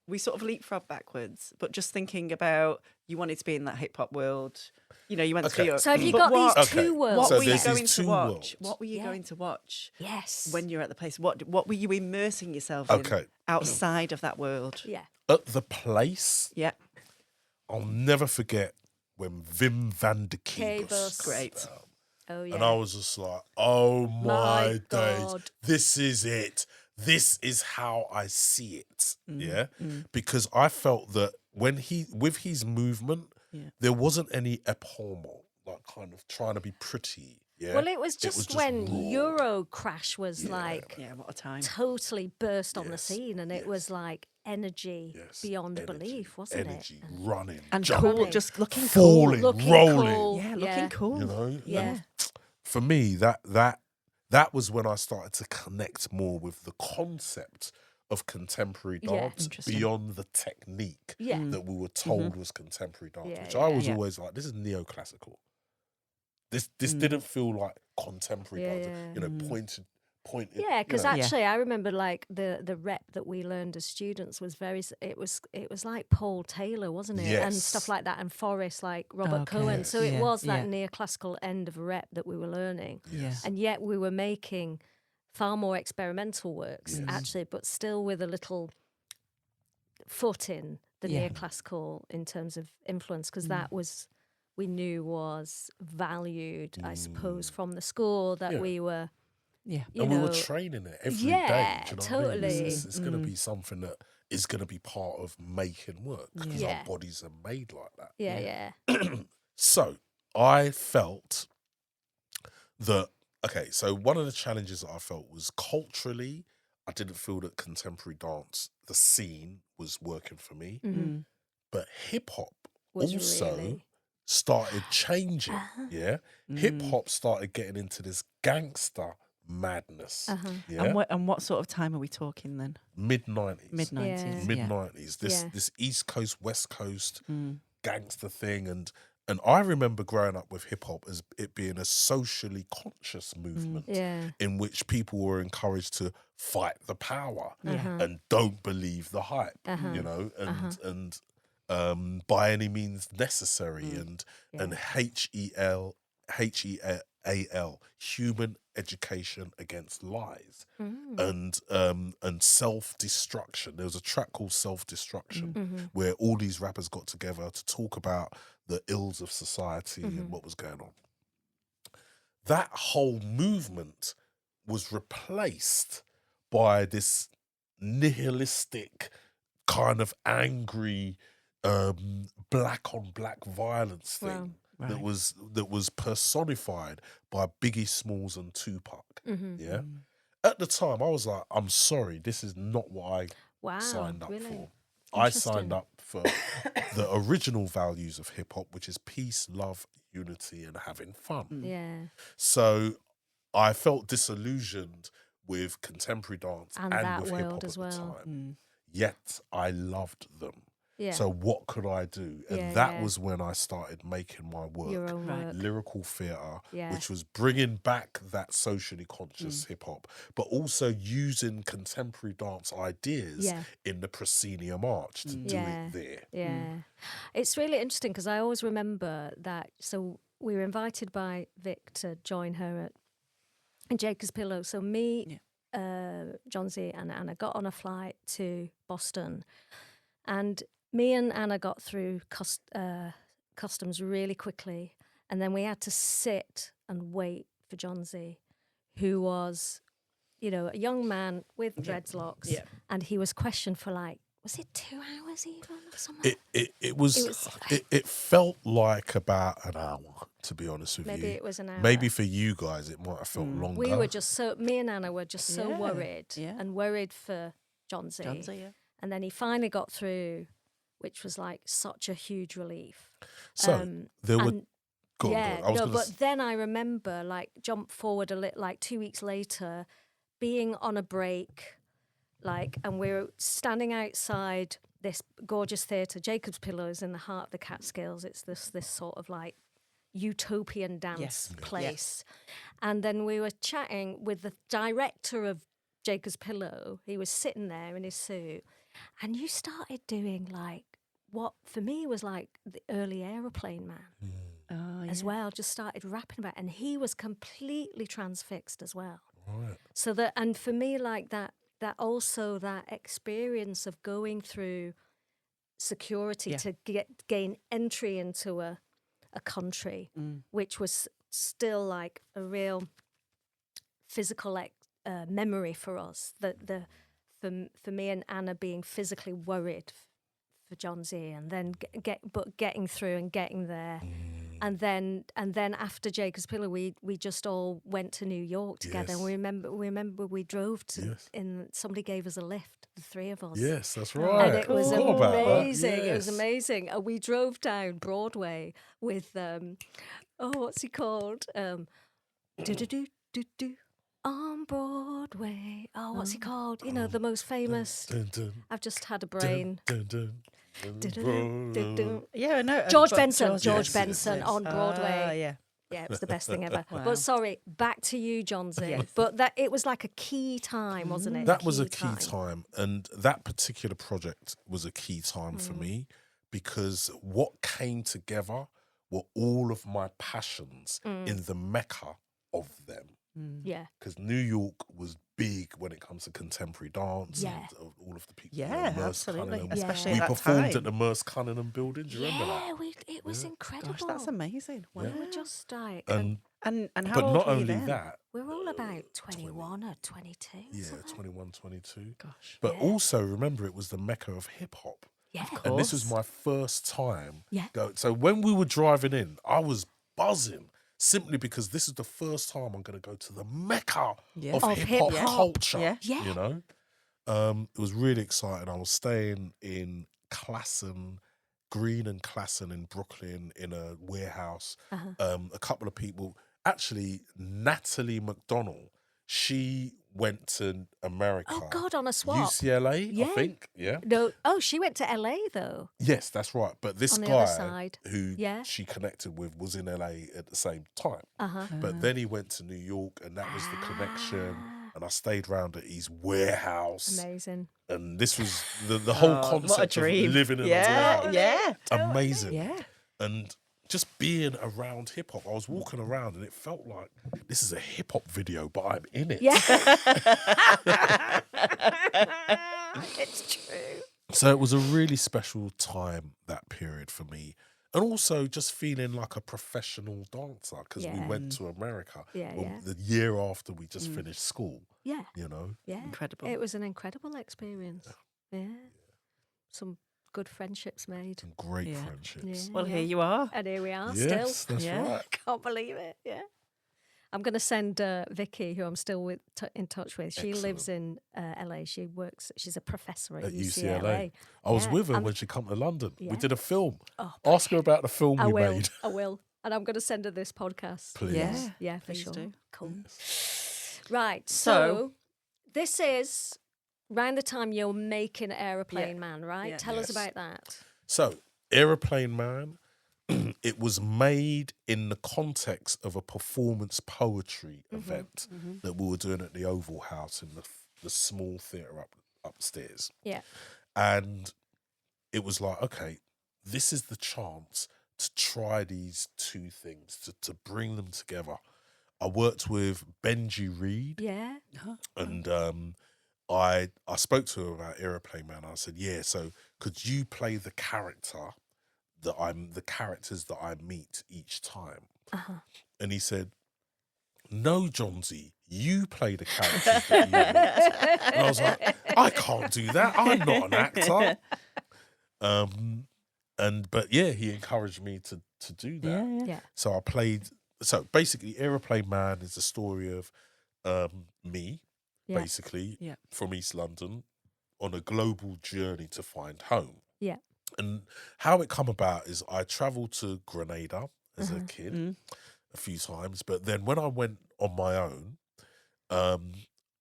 we sort of leapfrog backwards, but just thinking about you wanted to be in that hip hop world. You know, you went to Europe. So have you But got these Okay. two worlds? What So were you there's these going to two watch? worlds. What were you going to watch? Yes. When you're at the place, what were you immersing yourself Okay. in outside of that world? Yeah. At the place, Yeah, I'll never forget when Wim van de Keibus. Keibus. great. Oh yeah. And I was just like, oh my days, God. this is it. This is how I see it. Mm, Yeah. Because I felt that with his movement, there wasn't any epaulement, like kind of trying to be pretty. Yeah. Well, it was just when raw. Euro Crash was like Yeah, what a time. totally burst on the scene, and it was like energy Yes, beyond energy, belief, wasn't energy, it? running, And jumping, cool, just looking falling, cool. Looking rolling. cool. Yeah, looking cool. You know. Yeah. And for me, that was when I started to connect more with the concept of contemporary Yeah. dance Interesting. beyond the technique Yeah. that we were told was contemporary dance, Yeah, which yeah, I was yeah. always like, this is neoclassical. This didn't feel like contemporary Yeah, dance. yeah. You know, pointed. Yeah, because Yeah. actually, I remember like the rep that we learned as students was it was like Paul Taylor, wasn't it? And Yes. stuff like that, and Forrest, like Robert Okay. Cohen. So it Yeah, was that yeah. neoclassical end of a rep that we were learning, Yeah. and yet we were making far more experimental works actually, but still with a little foot in the Yeah. neoclassical in terms of influence, because that was we knew was valued, I suppose, from the school that Yeah. we were. Yeah. You And know, we were training it every day. Yeah, Do you know what I mean? totally. It's going to be something that is going to be part of making work because Yeah. our bodies are made like that. Yeah. So I felt that, okay, so one of the challenges that I felt was culturally, I didn't feel that contemporary dance, the scene, was working for me. Mm. But hip hop Was also really- started changing. Yeah. Hip hop started getting into this gangster madness. Yeah. And what sort of time are we talking then? Mid-90s. Mid-90s. Mid-90s. Yeah. This East Coast, West Coast gangster thing. And I remember growing up with hip hop as it being a socially conscious movement Yeah. in which people were encouraged to fight the power Yeah. and don't believe the hype, you know, and by any means necessary, and HEAL, human education against lies, and self-destruction. There was a track called Self-Destruction where all these rappers got together to talk about the ills of society and what was going on. That whole movement was replaced by this nihilistic kind of angry black on black violence thing that was personified by Biggie Smalls and Tupac. Yeah. At the time I was like, I'm sorry, this is not what I signed up for. I signed up for the original values of hip hop, which is peace, love, unity, and having fun. Yeah. So I felt disillusioned with contemporary dance And and that with hip world hop as at the well. time. Yet I loved them. Yeah. So what could I do? And Yeah, that yeah. was when I started making my work. Your own work. Lyrical theatre, Yeah. which was bringing back that socially conscious hip hop, but also using contemporary dance ideas in the proscenium arch to do it there. Yeah. It's really interesting because I always remember that. So we were invited by Vic to join her at Jacob's Pillow. So me, Jonzi and Anna got on a flight to Boston, and me and Anna got through customs really quickly, and then we had to sit and wait for Jonzi, who was, you know, a young man with dreadlocks, and he was questioned for like, Was it 2 hours even or something? It felt like about an hour, to be honest with Maybe you. it was an hour. Maybe for you guys it might have felt longer. We were just me and Anna were just so Yeah, worried yeah. and worried for Jonzi. Jonzi, yeah. And then he finally got through, which was like such a huge relief. So there were. and- Go on, yeah, go on. I was no, gonna but then I remember, like, jump forward a little, like 2 weeks later, being on a break, like, and we're standing outside this gorgeous theatre. Jacob's Pillows in the heart of the Catskills. It's this sort of like utopian dance Yes. place. And then we were chatting with the director of Jacob's Pillow. He was sitting there in his suit, and you started doing like what for me was like the early Aeroplane Man. Oh, As well, just started rapping about it. And he was completely transfixed as well. Right. So that, and for me, like that also that experience of going through security to gain entry into a country, which was still like a real physical memory for us. For me and Anna being physically worried for Jonzi, and then getting through and getting there. And then after Jacob's Pillow, we just all went to New York together. Yes. And we remember we drove to, Yes. somebody gave us a lift, the three of us. Yes, that's right. And it was Forgot about that. amazing. It was Yes. amazing. And we drove down Broadway with, what's he called? Do-do-do-do-do. On Broadway. Oh, what's he called? You know, the most famous. Dun, dun, I've just had a brain. dun, dun, dun, Do-do-do-do-do. Yeah, no. George but Benson. George Yes, Benson yes. on Broadway. Yeah. Yeah, it was the best thing ever. Wow. But sorry, back to you, Jonzi. But that it was like a key time, wasn't it? That was a key time. And that particular project was a key time for me, because what came together were all of my passions in the mecca of them. Yeah. Because New York was big when it comes to contemporary dance Yeah. and all of the people. Yeah, Merce absolutely. Cunningham. Especially We at that performed time. at the Merce Cunningham building. Do you remember that? Yeah, it was incredible. Gosh, that's amazing. Wow. We were just like, And And how but old not were you only then? that, we were all about 21 or 22. yeah, something. 21, 22. Gosh. But also remember, it was the mecca of hip hop. Yeah. And this was course. my first time. Yeah. So when we were driving in, I was buzzing, simply because this is the first time I'm going to go to the mecca Yeah. of Of hip hop hip-hop. culture. Yeah. Yeah. You know, it was really exciting. I was staying in Classen, Green and Classen in Brooklyn, in a warehouse. A couple of people, actually, Natalie McDonald. She went to America. Oh, God, on a swap. UCLA, Yeah. I think. Yeah. No, she went to LA though. Yes, that's right. But this On the guy other side. who Yeah. she connected with was in LA at the same time. Uh-huh. But then he went to New York, and that was the connection. And I stayed round at his warehouse. Amazing. And this was the whole Oh, concept what a dream. of living in a Yeah, warehouse. yeah. Amazing. Yeah. And just being around hip hop, I was walking around and it felt like this is a hip hop video, but I'm in it. Yeah. It's true. So it was a really special time, that period for me. And also just feeling like a professional dancer, because we Yeah. went to America Yeah, yeah. the year after we just finished school, Yeah. you know. Yeah. Incredible. It was an incredible experience. Yeah. Some good friendships made. And great Yeah. friendships. Yeah. Well, here you are. And here we are Yes, still. that's Yeah. right. Can't believe it. Yeah. I'm going to send Vicky, who I'm still in touch with. She lives in LA. She's a professor at UCLA. I was Yeah, with her I'm- when she come to London. Yeah. We did a film. Oh, Ask her about the film I we will. made. I will. And I'm going to send her this podcast. Please. Yeah. Yeah, for Please sure. do. Cool. Right. So- So this is around the time you're making Aeroplane Man, right? Yeah. Tell us Yes. about that. So, Aeroplane Man, it was made in the context of a performance poetry event that we were doing at the Oval House in the small theatre upstairs. Yeah. And it was like, okay, this is the chance to try these two things, to bring them together. I worked with Benji Reed, Yeah. and I spoke to her about Aeroplane Man. I said, yeah, so could you play the characters that I meet each time? And he said, no, Jonzi, you play the characters that you meet. And I was like, I can't do that. I'm not an actor. But yeah, he encouraged me to do that. Yeah. So I played. So basically, Aeroplane Man is the story of me, basically, from East London on a global journey to find home. Yeah. And how it come about is I travelled to Grenada as a kid a few times, but then when I went on my own,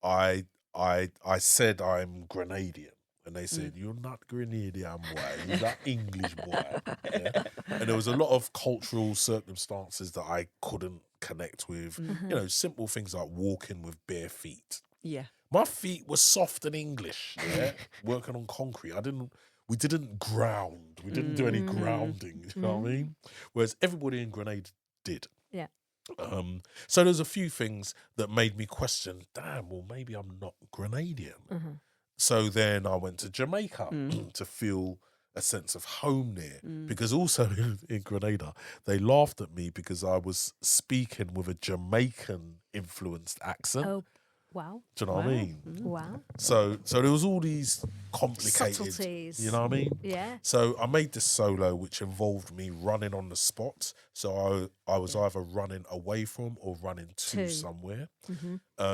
I said I'm Grenadian. And they said, you're not Grenadian boy, you're that English boy. Yeah? And there was a lot of cultural circumstances that I couldn't connect with. You know, simple things like walking with bare feet. Yeah. My feet were soft and English, working on concrete. We didn't ground. We didn't do any grounding, you know what I mean? Whereas everybody in Grenada did. Yeah. So there's a few things that made me question, damn, well, maybe I'm not Grenadian. So then I went to Jamaica to feel a sense of home there. Because also in Grenada, they laughed at me because I was speaking with a Jamaican-influenced accent. Oh, wow. Do you know what I mean? Wow. So there was all these complicated... Subtleties. You know what I mean? Yeah. So I made this solo, which involved me running on the spot. So I was either running away from or running to somewhere.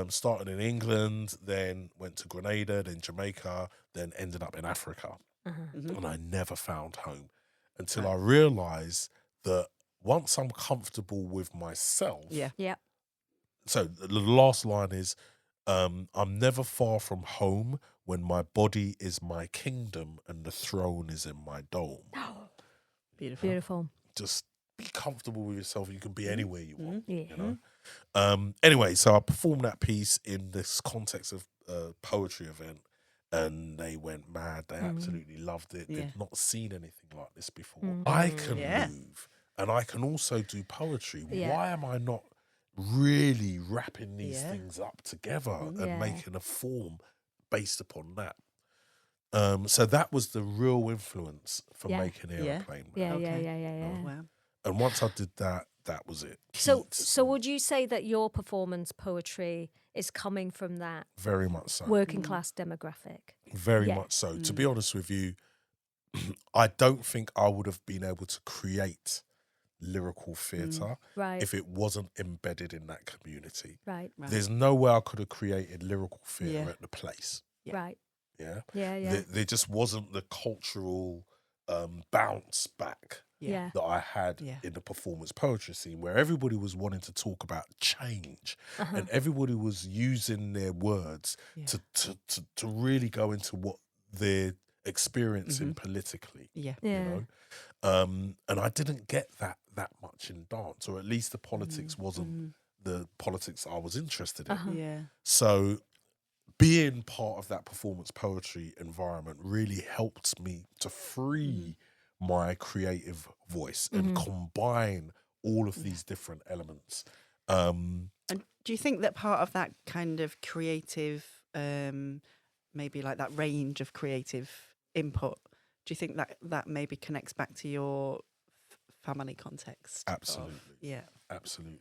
Started in England, then went to Grenada, then Jamaica, then ended up in Africa. And I never found home until I realised that once I'm comfortable with myself... Yeah. So the last line is, I'm never far from home when my body is my kingdom and the throne is in my dome. Beautiful. Beautiful. Just be comfortable with yourself. You can be anywhere you want, Yeah. you know? Anyway, so I performed that piece in this context of a poetry event and they went mad. They absolutely loved it. They'd not seen anything like this before. I can move and I can also do poetry. Why am I not really wrapping these things up together and making a form based upon that? So that was the real influence for making Aeroplane. Yeah. Wow. And once I did that, that was it. So would you say that your performance poetry is coming from that Very much so. working class demographic? Very much so. To be honest with you, I don't think I would have been able to create lyrical theatre if it wasn't embedded in that community. Right. There's no way I could have created lyrical theatre at the place. Right. Yeah. Yeah. There just wasn't the cultural bounce back that I had in the performance poetry scene, where everybody was wanting to talk about change and everybody was using their words to really go into what they're experiencing politically. You know? And I didn't get that much in dance, or at least the politics wasn't the politics I was interested in. So being part of that performance poetry environment really helped me to free my creative voice and combine all of these different elements. And do you think that part of that kind of creative, maybe like that range of creative input, do you think that maybe connects back to your family context? Absolutely. Absolutely.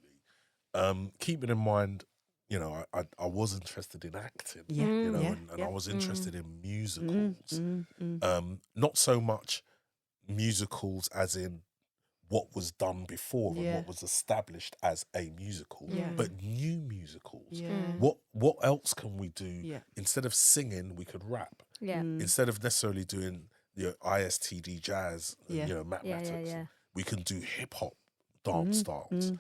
Keeping in mind, you know, I was interested in acting, you know, and I was interested in musicals. Not so much musicals as in what was done before and what was established as a musical, but new musicals. What else can we do? Instead of singing, we could rap. Instead of necessarily doing ISTD jazz, you know, mathematics, we can do hip hop dance styles.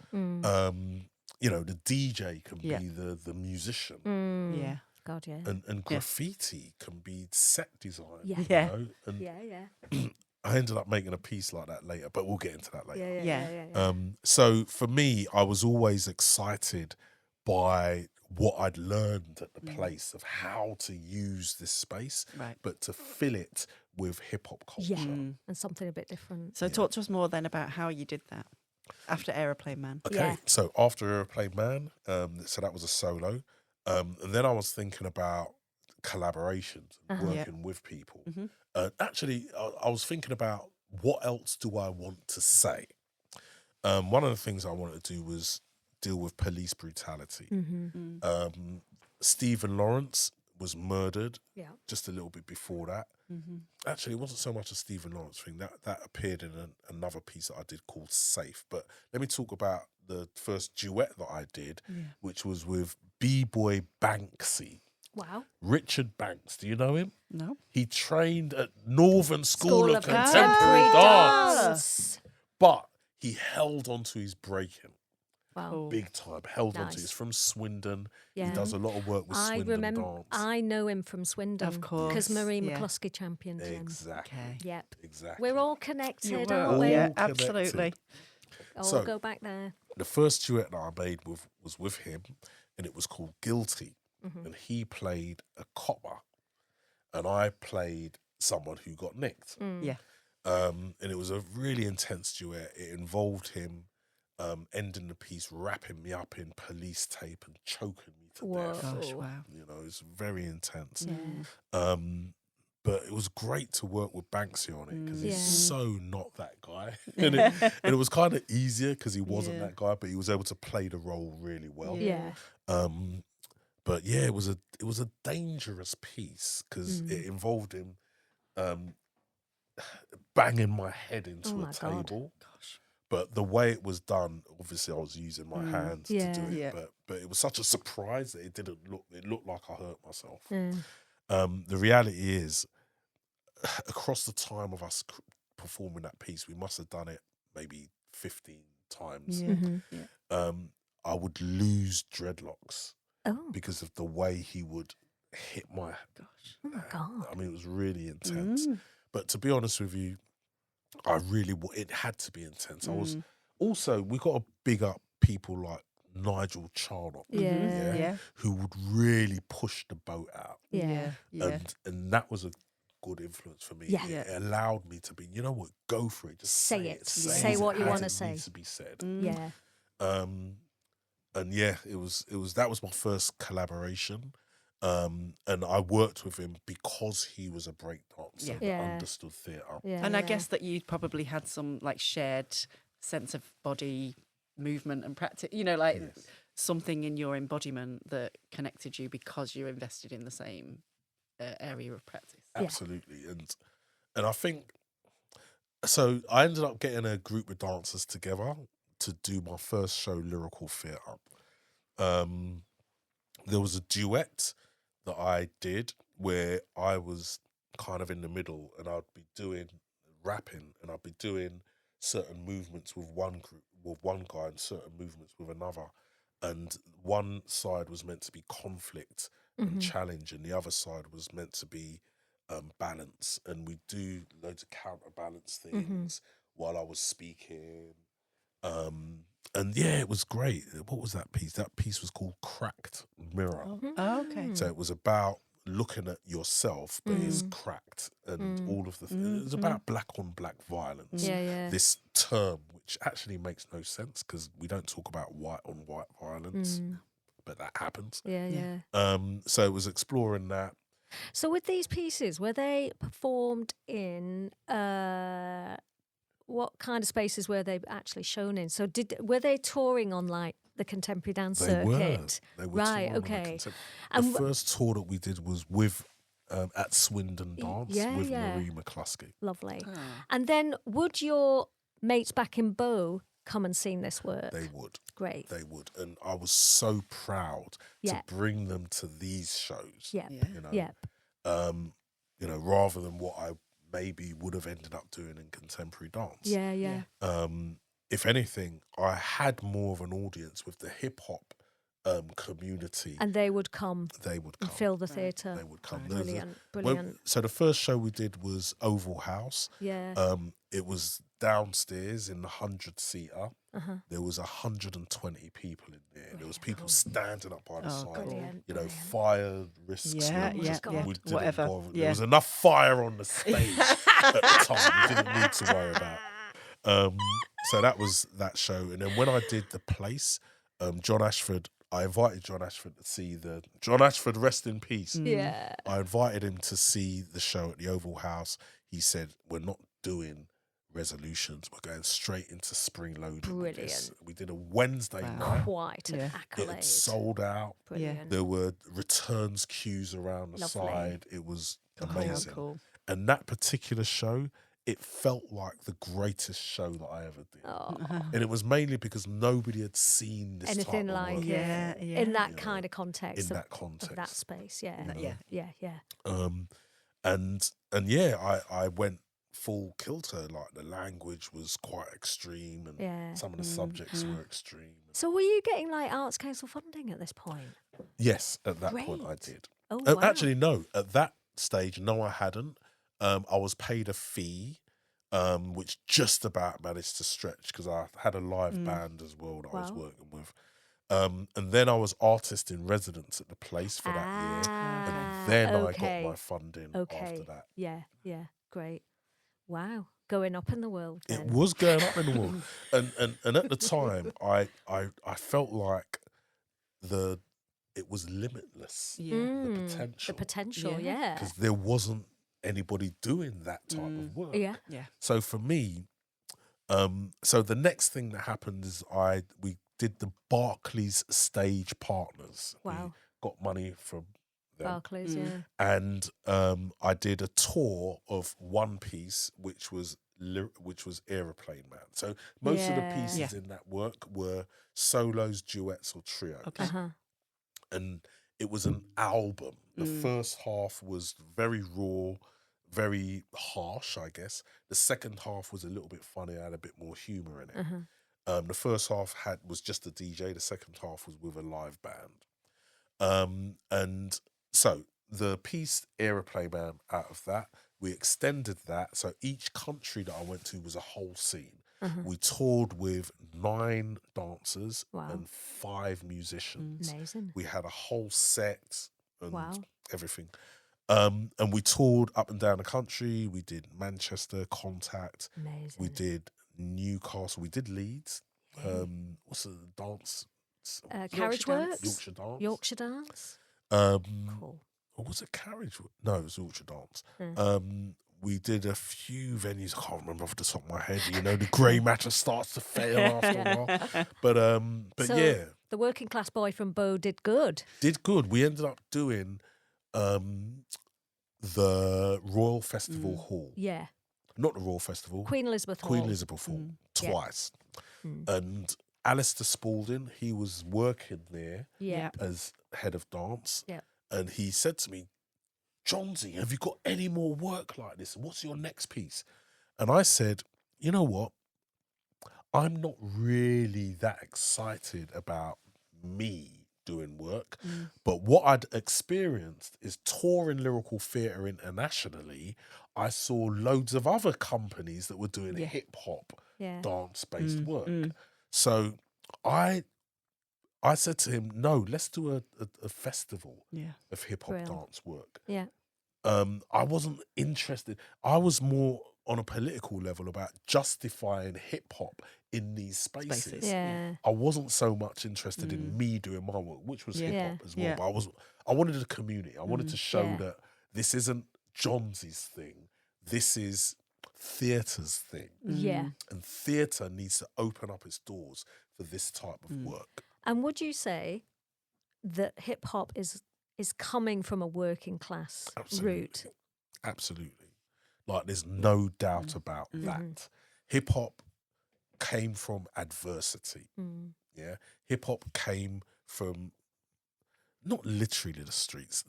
You know, the DJ can be the musician. God, yeah. And graffiti can be set design. Yeah. You know? And I ended up making a piece like that later, but we'll get into that later. So for me, I was always excited by what I'd learned at the place of how to use this space, but to fill it with hip hop culture. And something a bit different. So talk to us more then about how you did that after Aeroplane Man. Okay, so after Aeroplane Man, so that was a solo. And then I was thinking about collaborations and working with people. Actually, I was thinking about what else do I want to say? One of the things I wanted to do was deal with police brutality. Stephen Lawrence was murdered Yeah. just a little bit before that. Mm-hmm. Actually, it wasn't so much a Stephen Lawrence thing. That appeared in another piece that I did called Safe. But let me talk about the first duet that I did, which was with B-boy Banksy. Wow. Richard Banks, do you know him? No. He trained at Northern School of Contemporary Contemporary Dance. Dance. But he held on to his breaking. Wow. Cool. Big time. Held on to it. Nice. He's from Swindon. Yeah. He does a lot of work with I Swindon remember. Dance. I know him from Swindon, Of course, because Marie yeah. McCluskey championed him. Exactly. Okay. Yep. Exactly. We're all connected, You aren't were. we? Yeah, All connected. absolutely. All So- go back there. The first duet that I made was with him, and it was called Guilty. Mm-hmm. And he played a copper, and I played someone who got nicked. Yeah. And it was a really intense duet. It involved him ending the piece, wrapping me up in police tape and choking me to Whoa. death. Gosh, wow. You know, it's very intense. Yeah. But it was great to work with Banksy on it because he's Yeah. so not that guy. and it was kind of easier because he wasn't Yeah. that guy, but he was able to play the role really well. Yeah. But yeah, it was a dangerous piece because it involved him banging my head into Oh a my God. table. Gosh. But the way it was done, obviously I was using my hands Yeah. to do it. Yeah. But it was such a surprise that it looked like I hurt myself. Yeah. The reality is, across the time of us performing that piece, we must have done it maybe 15 times. Yeah. Mm-hmm. Yeah. I would lose dreadlocks Oh. because of the way he would hit my. Gosh. Oh my God. I mean, it was really intense. Mm. But to be honest with you, it had to be intense. I was Mm. also, we got to big up people like Nigel Charnock, Yeah. Yeah. who would really push the boat out. Yeah. Yeah. And that was a good influence for me. Yeah. It allowed me to be, you know what, go for it. Just Say say it. Say it what you as wanna it say. needs to be said. Yeah. And yeah, that was my first collaboration. And I worked with him because he was a breakdancer Yeah. that Yeah. understood theatre. Yeah. And I yeah. guess that you probably had some like shared sense of body movement and practice, you know, like something in your embodiment that connected you because you invested in the same area of practice. Absolutely. And I think, so I ended up getting a group of dancers together to do my first show, Lyrical Theatre. There was a duet that I did where I was kind of in the middle, and I'd be doing rapping, and I'd be doing certain movements with one group, with one guy, and certain movements with another. And one side was meant to be conflict and challenge, and the other side was meant to be balance. And we do loads of counterbalance things while I was speaking. And yeah, it was great. What was that piece? That piece was called Cracked Mirror. Oh, okay. So it was about looking at yourself, but it's cracked, and all of the it was about black on black violence. Yeah. Yeah. This term, which actually makes no sense because we don't talk about white on white violence, but that happens. Yeah. Yeah. Yeah. So it was exploring that. So with these pieces, were they performed in what kind of spaces were they actually shown in? So were they touring on like the contemporary dance circuit? They were Right, touring on the okay. The And first tour that we did was with at Swindon Dance yeah, with yeah. Marie McCluskey. Lovely. Ah. And then would your mates back in Bow come and seen this work? They would. Great. They would. And I was so proud Yeah. to bring them to these shows. Yep. Yeah. You know, Yep. you know, rather than what I maybe would have ended up doing in contemporary dance. Yeah. Yeah. If anything, I had more of an audience with the hip hop community. And they would come They would and come. fill the theatre. They would come. There's a- Brilliant. Well, Brilliant. so the first show we did was Oval House. Yeah. It was downstairs in the 100-seater. Uh-huh. There was 120 people in there. There was people standing up by the Oh, side. cool. Brilliant. You know, Brilliant. fire risks. Yeah, we yeah, just- yeah. we didn't Whatever, bother. yeah. There was enough fire on the stage at the time. We didn't need to worry about. So that was that show. And then when I did The Place, John Ashford, I invited John Ashford to see John Ashford, rest in peace. Yeah. I invited him to see the show at the Oval House. He said, we're not doing resolutions. We're going straight into spring loading. Brilliant. We did a Wednesday Wow. night. Quite an It accolade. had sold out. Brilliant. There were returns queues around the Lovely. side. It was How amazing. cool. And that particular show, it felt like the greatest show that I ever did. Oh, And it was mainly because nobody had seen this anything type of like work Yeah, yeah. in that You know, kind of context, in that of context. that space. Yeah. you know. Yeah. Yeah. And yeah, I went full kilter. Like the language was quite extreme, and Yeah. some of the subjects were extreme. So were you getting like Arts Council funding at this point? Yes, at that point I Great. did. Oh, wow. Actually, no. At that stage, no, I hadn't. I was paid a fee, which just about managed to stretch because I had a live band as well that I was Wow. working with. And then I was artist in residence at the place for that year. And then I got my funding after that. Yeah. Great. Wow. Going up in the world then. It was going up in the world. And at the time, I felt like it was limitless. Yeah. The potential. The potential, Yeah. yeah. Because there wasn't anybody doing that type of work. Yeah. Yeah. So for me, so the next thing that happened is we did the Barclays Stage Partners. Wow. We got money from them. Barclays, yeah. And I did a tour of one piece, which was Aeroplane Man. So most of the Yeah. pieces in that work were solos, duets, or trios. Okay. Uh-huh. And it was an album. The first half was very raw, very harsh, I guess. The second half was a little bit funny, had a bit more humour in it. Uh-huh. The first half was just a DJ. The second half was with a live band. And so the piece Aeroplane Man, out of that, we extended that. So each country that I went to was a whole scene. Uh-huh. We toured with 9 dancers Wow. and 5 musicians. Amazing. We had a whole set and Wow. everything. And we toured up and down the country. We did Manchester, Contact. Amazing. We did Newcastle. We did Leeds. What's the dance? Carriage Works? Yorkshire dance. Yorkshire dance. Cool. Cool. Or was it Carriage? No, it was Yorkshire dance. Mm. We did a few venues. I can't remember off the top of my head. You know, the grey matter starts to fail after a while. But So yeah, the working class boy from Bow did good. did good. We ended up doing the Royal Festival Hall. Yeah. Not the Royal Festival. Queen Elizabeth Hall. Queen Elizabeth Hall. Twice. And Alistair Spalding, he was working there Yeah. as head of dance. Yeah. And he said to me, Jonzi, have you got any more work like this? What's your next piece? And I said, you know what? I'm not really that excited about me doing work. But what I'd experienced is touring lyrical theatre internationally. I saw loads of other companies that were doing hip hop Yeah. dance-based work. So I said to him, no, let's do a festival of hip-hop Brilliant. dance work. Yeah. I wasn't interested. I was more on a political level about justifying hip-hop in these spaces. Yeah. I wasn't so much interested in me doing my work, which was hip-hop as well. Yeah. But I wanted a community. I wanted to show Yeah. that this isn't Jonzi's thing. This is theatre's thing. Yeah. And theatre needs to open up its doors for this type of work. And would you say that hip hop is coming from a working class route? Absolutely. Like there's no doubt about that. Hip hop came from adversity. Yeah. Hip hop came from not literally the streets.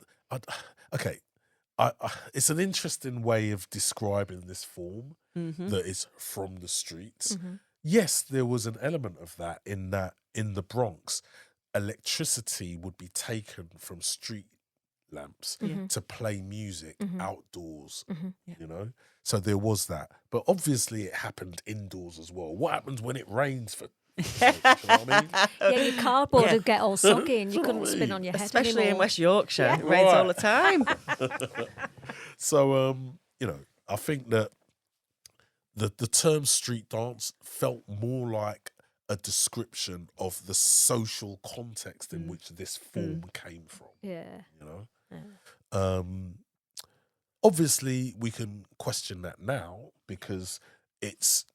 It's an interesting way of describing this form that is from the streets. Yes, there was an element of that in the Bronx, electricity would be taken from street lamps to play music outdoors, you know? So there was that. But obviously it happened indoors as well. What happens when it rains for you know what I mean? Yeah, your cardboard would get all soggy and you couldn't spin on your head Especially anymore. in West Yorkshire. It rains all the time. So, you know, I think that the term street dance felt more like a description of the social context in which this form came from. Yeah. You know? Obviously, we can question that now because it's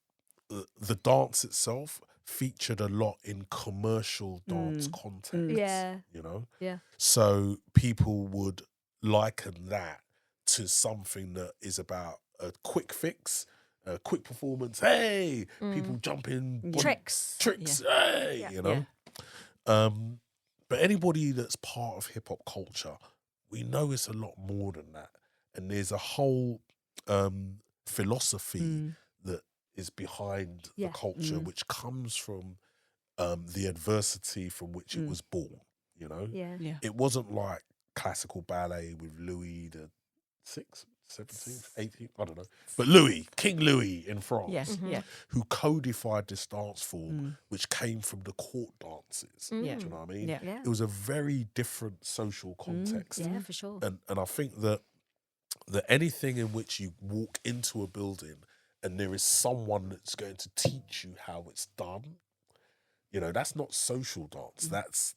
the dance itself featured a lot in commercial dance context. Yeah. You know, Yeah. so people would liken that to something that is about a quick fix, a quick performance. Hey, people jumping, Tricks. Hey, Yeah. you know. But anybody that's part of hip hop culture, we know it's a lot more than that, and there's a whole philosophy that is behind the culture, which comes from the adversity from which it was born. You know, Yeah. it wasn't like classical ballet with Louis the 6th, 17th, 18th, I don't know. But King Louis in France, who codified this dance form, which came from the court dances. Mm. Do you know what I mean? Yeah. It was a very different social context. Yeah, for sure. And I think that anything in which you walk into a building and there is someone that's going to teach you how it's done, you know, that's not social dance. That's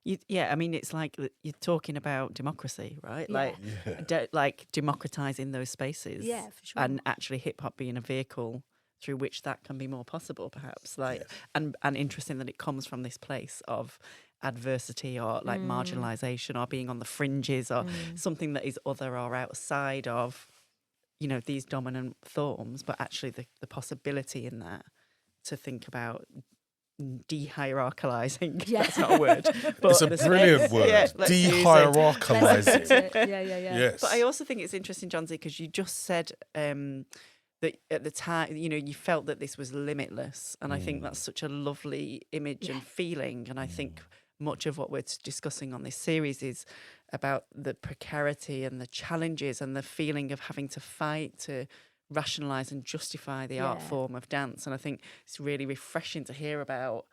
I mean, it's like you're talking about democracy, right? Yeah. Like democratizing those spaces. Yeah, for sure. And actually hip hop being a vehicle through which that can be more possible, perhaps. And interesting that it comes from this place of adversity or like marginalization or being on the fringes or something that is other or outside of, you know, these dominant forms, but actually the possibility in that to think about de-hierarchalizing. Yeah. That's not a word. But it's a brilliant word. let's use it. De-hierarchalizing. Yeah. Yes. But I also think it's interesting, Jonzi, because you just said that at the time, you know, you felt that this was limitless. And I think that's such a lovely image and feeling. And I think much of what we're discussing on this series is about the precarity and the challenges and the feeling of having to fight to rationalize and justify the art form of dance. And I think it's really refreshing to hear about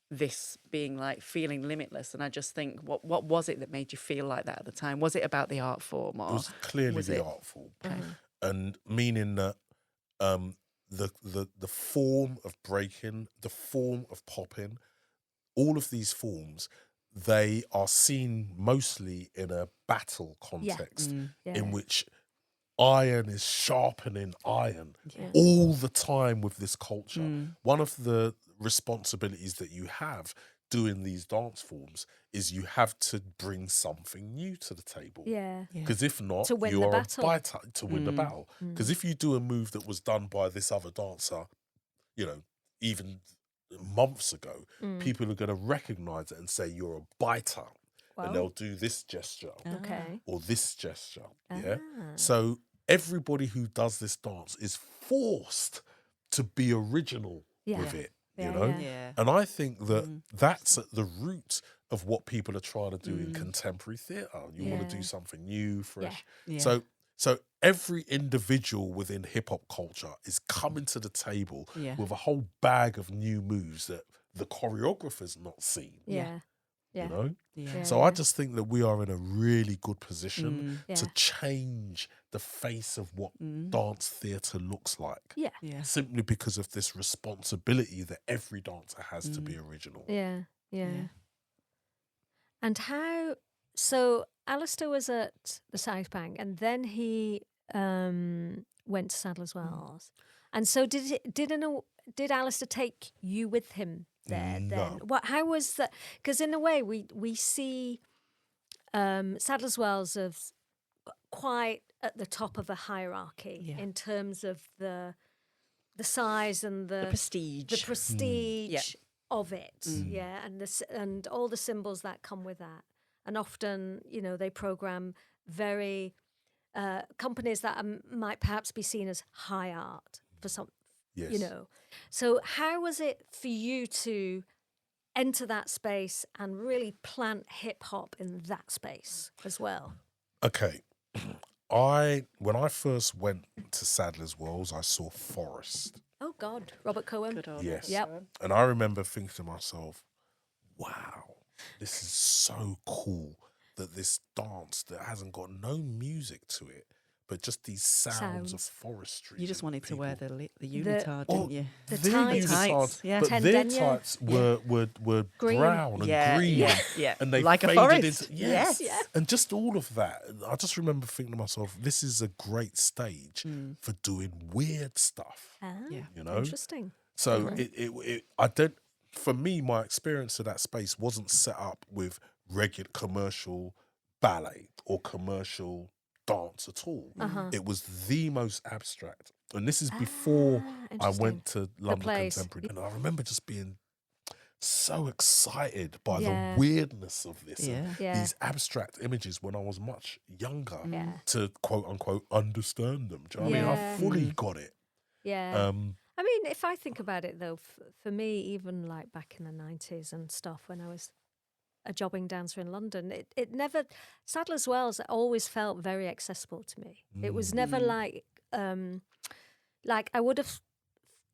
this being like feeling limitless. And I just think, what was it that made you feel like that at the time? Was it about the art form, or it was clearly the art form, and meaning that the form of breaking, the form of popping, all of these forms, they are seen mostly in a battle context in which iron is sharpening iron all the time with this culture. One of the responsibilities that you have doing these dance forms is you have to bring something new to the table. Because if not, you are a biter to win the battle. Because if you do a move that was done by this other dancer, you know, even months ago, people are going to recognize it and say you're a biter. And they'll do this gesture or this gesture. So everybody who does this dance is forced to be original with it, you know? And I think that that's at the root of what people are trying to do in contemporary theatre. You want to do something new, fresh. So every individual within hip-hop culture is coming to the table with a whole bag of new moves that the choreographer's not seen. You know? So I just think that we are in a really good position to change the face of what dance theatre looks like. Simply because of this responsibility that every dancer has to be original. And how... So Alistair was at the South Bank and then he went to Sadler's Wells. And so did Alistair take you with him there then? How was that? Because in a way we see Sadler's Wells as quite at the top of a hierarchy in terms of the size and the prestige of it. And all the symbols that come with that. And often, you know, they program very companies that might perhaps be seen as high art for some, you know. So how was it for you to enter that space and really plant hip hop in that space as well? Okay. When I first went to Sadler's Wells, I saw Forest. Oh God, Robert Cohen. Yes. Yep. And I remember thinking to myself, wow, this is so cool that this dance that hasn't got no music to it, but just these sounds of Sounds. forestry. You just and wanted to people. wear the unitard, Well, didn't you? The their tights. unitards, Yeah. but their Tendenia. tights were Green. brown and green, yeah. and they Like a faded forest. into Yes. Yeah. and just all of that. I just remember thinking to myself, this is a great stage for doing weird stuff. Yeah. You know, Interesting. so I don't. For me, my experience of that space wasn't set up with regular commercial ballet or commercial dance at all. It was the most abstract, and this is before I Interesting. went to London place. Contemporary, and I remember just being so excited by Yeah. the weirdness of this, and Yeah. these abstract images when I was much younger Yeah. to quote unquote understand them. Do you know what I mean? I Yeah. fully got it. Yeah. I mean, if I think about it, though, for me, even like back in the 90s and stuff, when I was a jobbing dancer in London, it never, Sadler's Wells always felt very accessible to me. It was never like I would have,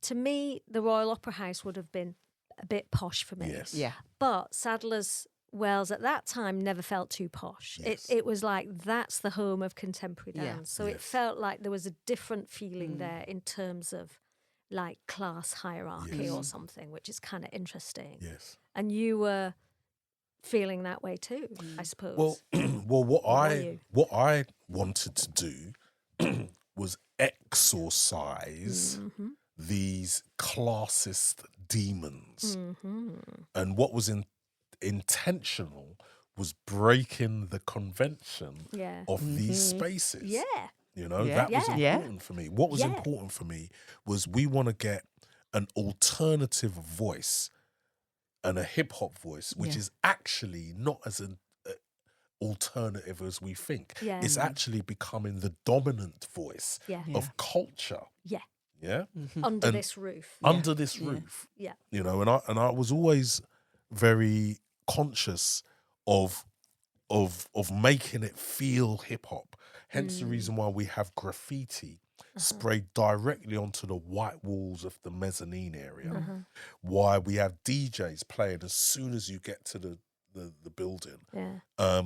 to me, the Royal Opera House would have been a bit posh for me. Yes. Yeah. But Sadler's Wells at that time never felt too posh. Yes. It was like, that's the home of contemporary Yeah. dance. So it felt like there was a different feeling there in terms of like class hierarchy or something, which is kind of interesting. Yes. And you were feeling that way too, I suppose. Well, what were what I wanted to do was exorcise these classist demons, and what was intentional was breaking the convention of these spaces. Yeah. You know, Yeah. that was Yeah. important for me. What was Yeah. important for me was we want to get an alternative voice and a hip hop voice, which is actually not as an alternative as we think. Yeah. It's actually becoming the dominant voice Yeah. of culture. Yeah. Yeah. Under And this roof. Under this roof. Yeah. You know, and I was always very conscious of making it feel hip hop. Hence the reason why we have graffiti sprayed directly onto the white walls of the mezzanine area. Why we have DJs playing as soon as you get to the building. Yeah.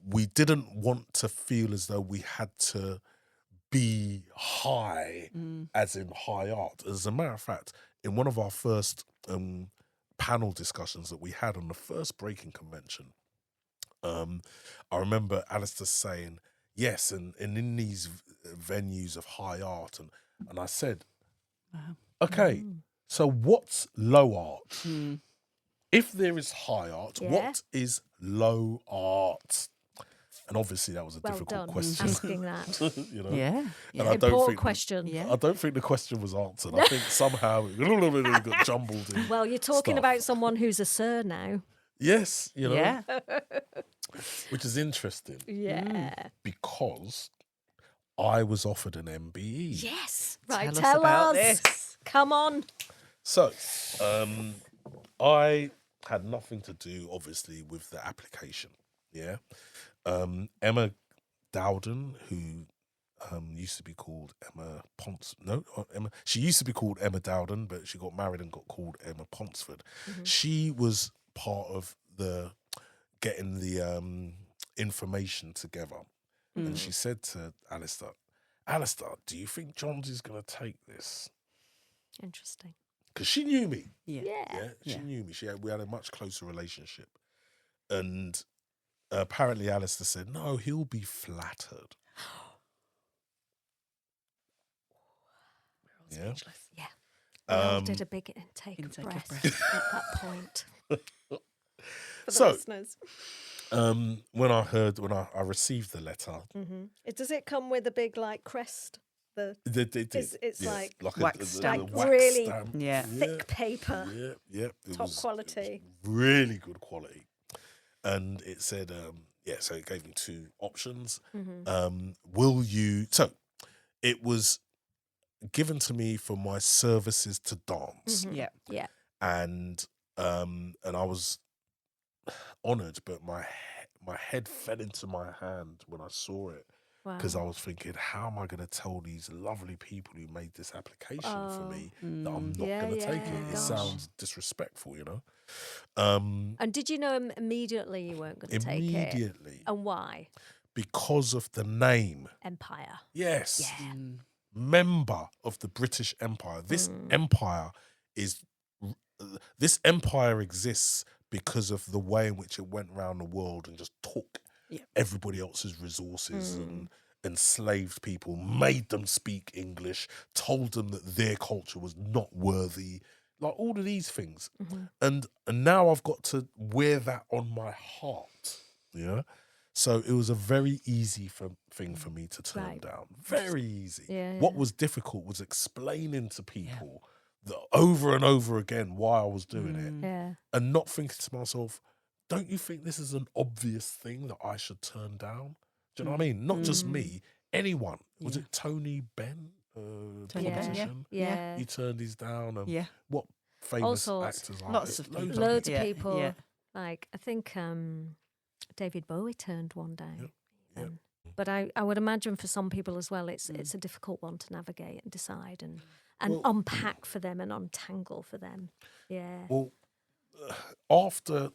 We didn't want to feel as though we had to be high, as in high art. As a matter of fact, in one of our first panel discussions that we had on the first Breakin Convention, I remember Alistair saying, yes, and in these venues of high art, and I said, okay, so what's low art? If there is high art, what is low art? And obviously that was a Well difficult done question. asking that. You know? Yeah. And I don't Important think question. I don't think the question was answered. I think somehow it got jumbled in. Well, you're talking stuff. about someone who's a sir now. Yes, you know, Yeah. which is interesting Yeah. because I was offered an MBE. Yes. Right. Tell us about this. Come on. So, I had nothing to do, obviously, with the application. Yeah. Emma Dowden, who used to be called Emma Ponce. No, Emma. She used to be called Emma Dowden, but she got married and got called Emma Ponsford. She was part of the getting the information together, and she said to Alistair, do you think Jonzi's going to take this? Interesting. Because she knew me. Yeah. She knew me. We had a much closer relationship. And apparently Alistair said, no, he'll be flattered. Yeah. Yeah. We all did a big intake of of breath breath. at that point. For the So, listeners. when I received the letter, Does it come with a big like crest? it did. It's yeah, like wax stamp. wax really stamp. Yeah. thick paper. Yeah. It Top was quality. really good quality. And it said, so it gave me two options. Will you... So, it was given to me for my services to dance. Yeah. Yeah. And I was honoured, but my head fell into my hand when I saw it. Wow. Because I was thinking, how am I going to tell these lovely people who made this application for me that I'm not going to take it? It gosh. sounds disrespectful, you know? And did you know immediately you weren't going to take it? Immediately. And why? because of the name. Empire. Yes. Yeah. Member of the British Empire. This empire exists because of the way in which it went around the world and just took everybody else's resources and enslaved people, made them speak English, told them that their culture was not worthy, like all of these things. And now I've got to wear that on my heart. Yeah. So it was a very easy thing for me to turn down. Very easy. What was difficult was explaining to people that over and over again why I was doing it, and not thinking to myself, don't you think this is an obvious thing that I should turn down? Do you know what I mean? Not just me, anyone. Was it Tony Benn? Politician? Yeah. He turned his down. And what famous actors are Lots of there? Loads of people. Yeah. Like, I think David Bowie turned one down. Yep. But I would imagine for some people as well, it's a difficult one to navigate and decide and unpack for them and untangle for them. Yeah. Well, after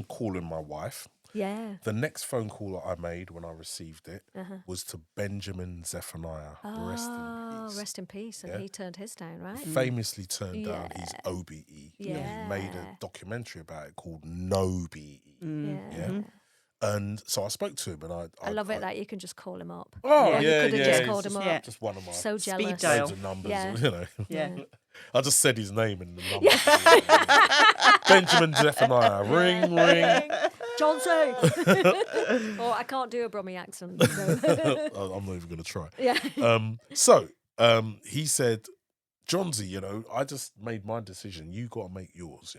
calling my wife, the next phone call that I made when I received it was to Benjamin Zephaniah. Rest in peace. And he turned his down, right? Famously turned down his OBE. Yeah. He made a documentary about it called No BE. Yeah. And so I spoke to him, and I love it that you can just call him up. Oh, you could have just called him up. Yeah. Just one of my So jealous. Speed dial. loads of numbers, Yeah. Yeah. I just said his name and the number. Benjamin Zephaniah. Ring, ring. Jonzi. Oh, I can't do a Brummy accent. So. I'm not even going to try. Yeah. So he said, Jonzi, I just made my decision. You got to make yours,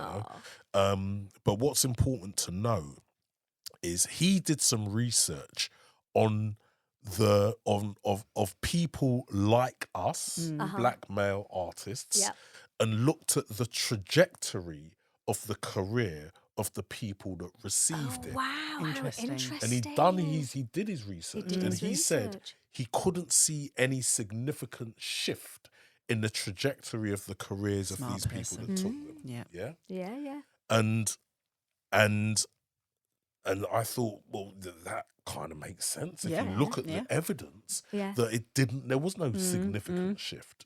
But what's important to know is he did some research on of people like us, black male artists, and looked at the trajectory of the career of the people that received it. Wow, Interesting. interesting. And he did his research, and he said he couldn't see any significant shift in the trajectory of the careers of these people that took them. Yeah. And I thought, well, that kind of makes sense if Yeah. you look at the evidence that there was no significant shift.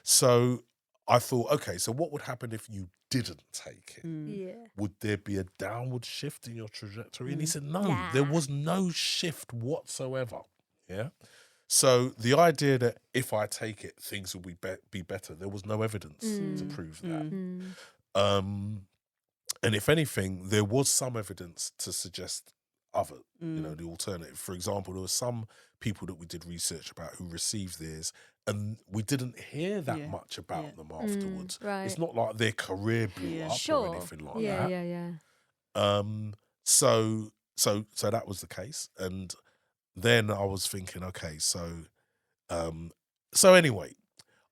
So I thought, okay, so what would happen if you didn't take it? Yeah. Would there be a downward shift in your trajectory? And he said, no, there was no shift whatsoever. Yeah. So the idea that if I take it, things will be better, there was no evidence to prove that. And if anything, there was some evidence to suggest the alternative. For example, there were some people that we did research about who received theirs, and we didn't hear that much about them afterwards. Right. It's not like their career blew up or anything like that. Yeah. So that was the case, and then I was thinking, okay, so anyway,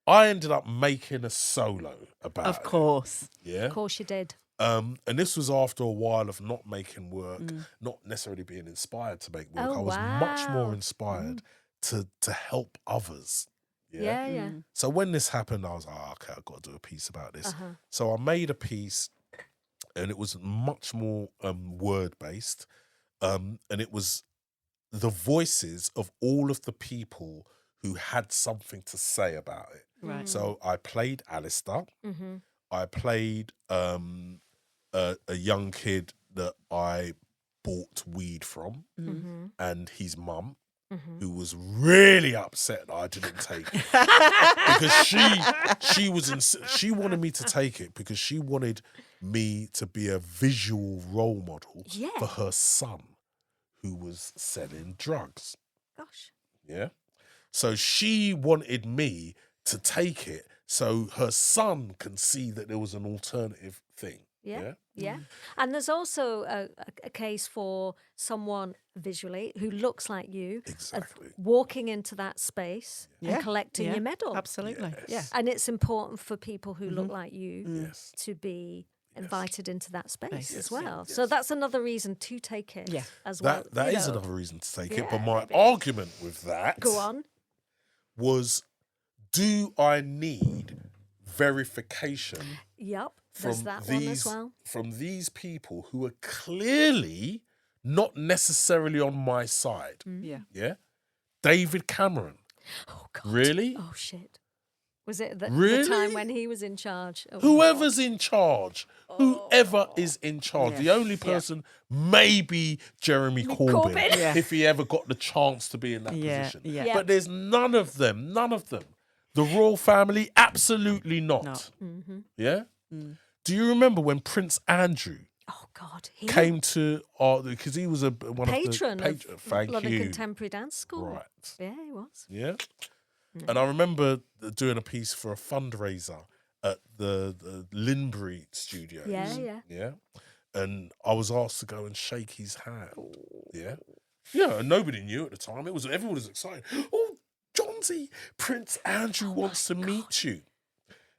I ended up making a solo about it. Of course. Yeah. Of course you did. And this was after a while of not making work, not necessarily being inspired to make work. Oh, I was much more wow. inspired to help others. Yeah. So when this happened, I was like, okay, I've got to do a piece about this. So I made a piece, and it was much more word-based. And it was the voices of all of the people who had something to say about it. Right. So I played Alistair. I played a young kid that I bought weed from, and his mum, who was really upset that I didn't take it because she wanted me to take it because she wanted me to be a visual role model for her son, who was selling drugs. Gosh. Yeah. So she wanted me to take it so her son can see that there was an alternative thing. Yeah. And there's also a case for someone visually who looks like you Exactly. walking into that space and collecting your medal. Absolutely. Yes. And it's important for people who look like you Yes. to be invited into that space Yes. as well. Yes. So that's another reason to take it as well. That you is know. another reason to take it. Yeah, But my maybe. argument with that Go on. was, do I need verification Yep. from There's that one as these well. from these people who are clearly not necessarily on my side. Yeah. Yeah, David Cameron. Oh, God. Really? Oh, shit. Was it the Really? time when he was in charge? Oh, Whoever's in charge, whoever is in charge, Yeah. the only Yeah. person may be Jeremy Corbyn, Corbyn. if he ever got the chance to be in that Yeah, position. yeah. But there's none of them. The royal family, absolutely not. No. Mm-hmm. Yeah? Mm. Do you remember when Prince Andrew Oh, God. He came to because he was one patron of the of thank London you. Contemporary Dance School. Right. Yeah, he was. Yeah. And I remember doing a piece for a fundraiser at the Linbury Studios. Yeah. Yeah. And I was asked to go and shake his hand. Yeah. Yeah, and nobody knew at the time. Everyone was excited. Oh, Jonzi, Prince Andrew wants to meet you.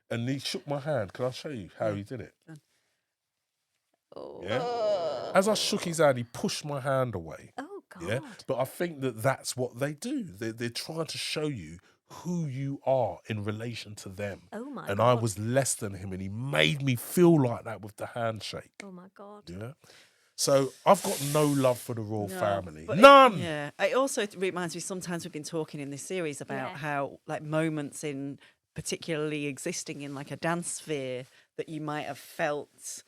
And he shook my hand. Can I show you how he did it? Oh. Yeah. As I shook his hand, he pushed my hand away. Oh, God. Yeah. But I think that's what they do. They're trying to show you who you are in relation to them. Oh, my And God. I was less than him, and he made me feel like that with the handshake. Oh, my God. Yeah. So I've got no love for the royal No, family. but None. Yeah. It also reminds me, sometimes we've been talking in this series about how like moments in particularly existing in like a dance sphere that you might have felt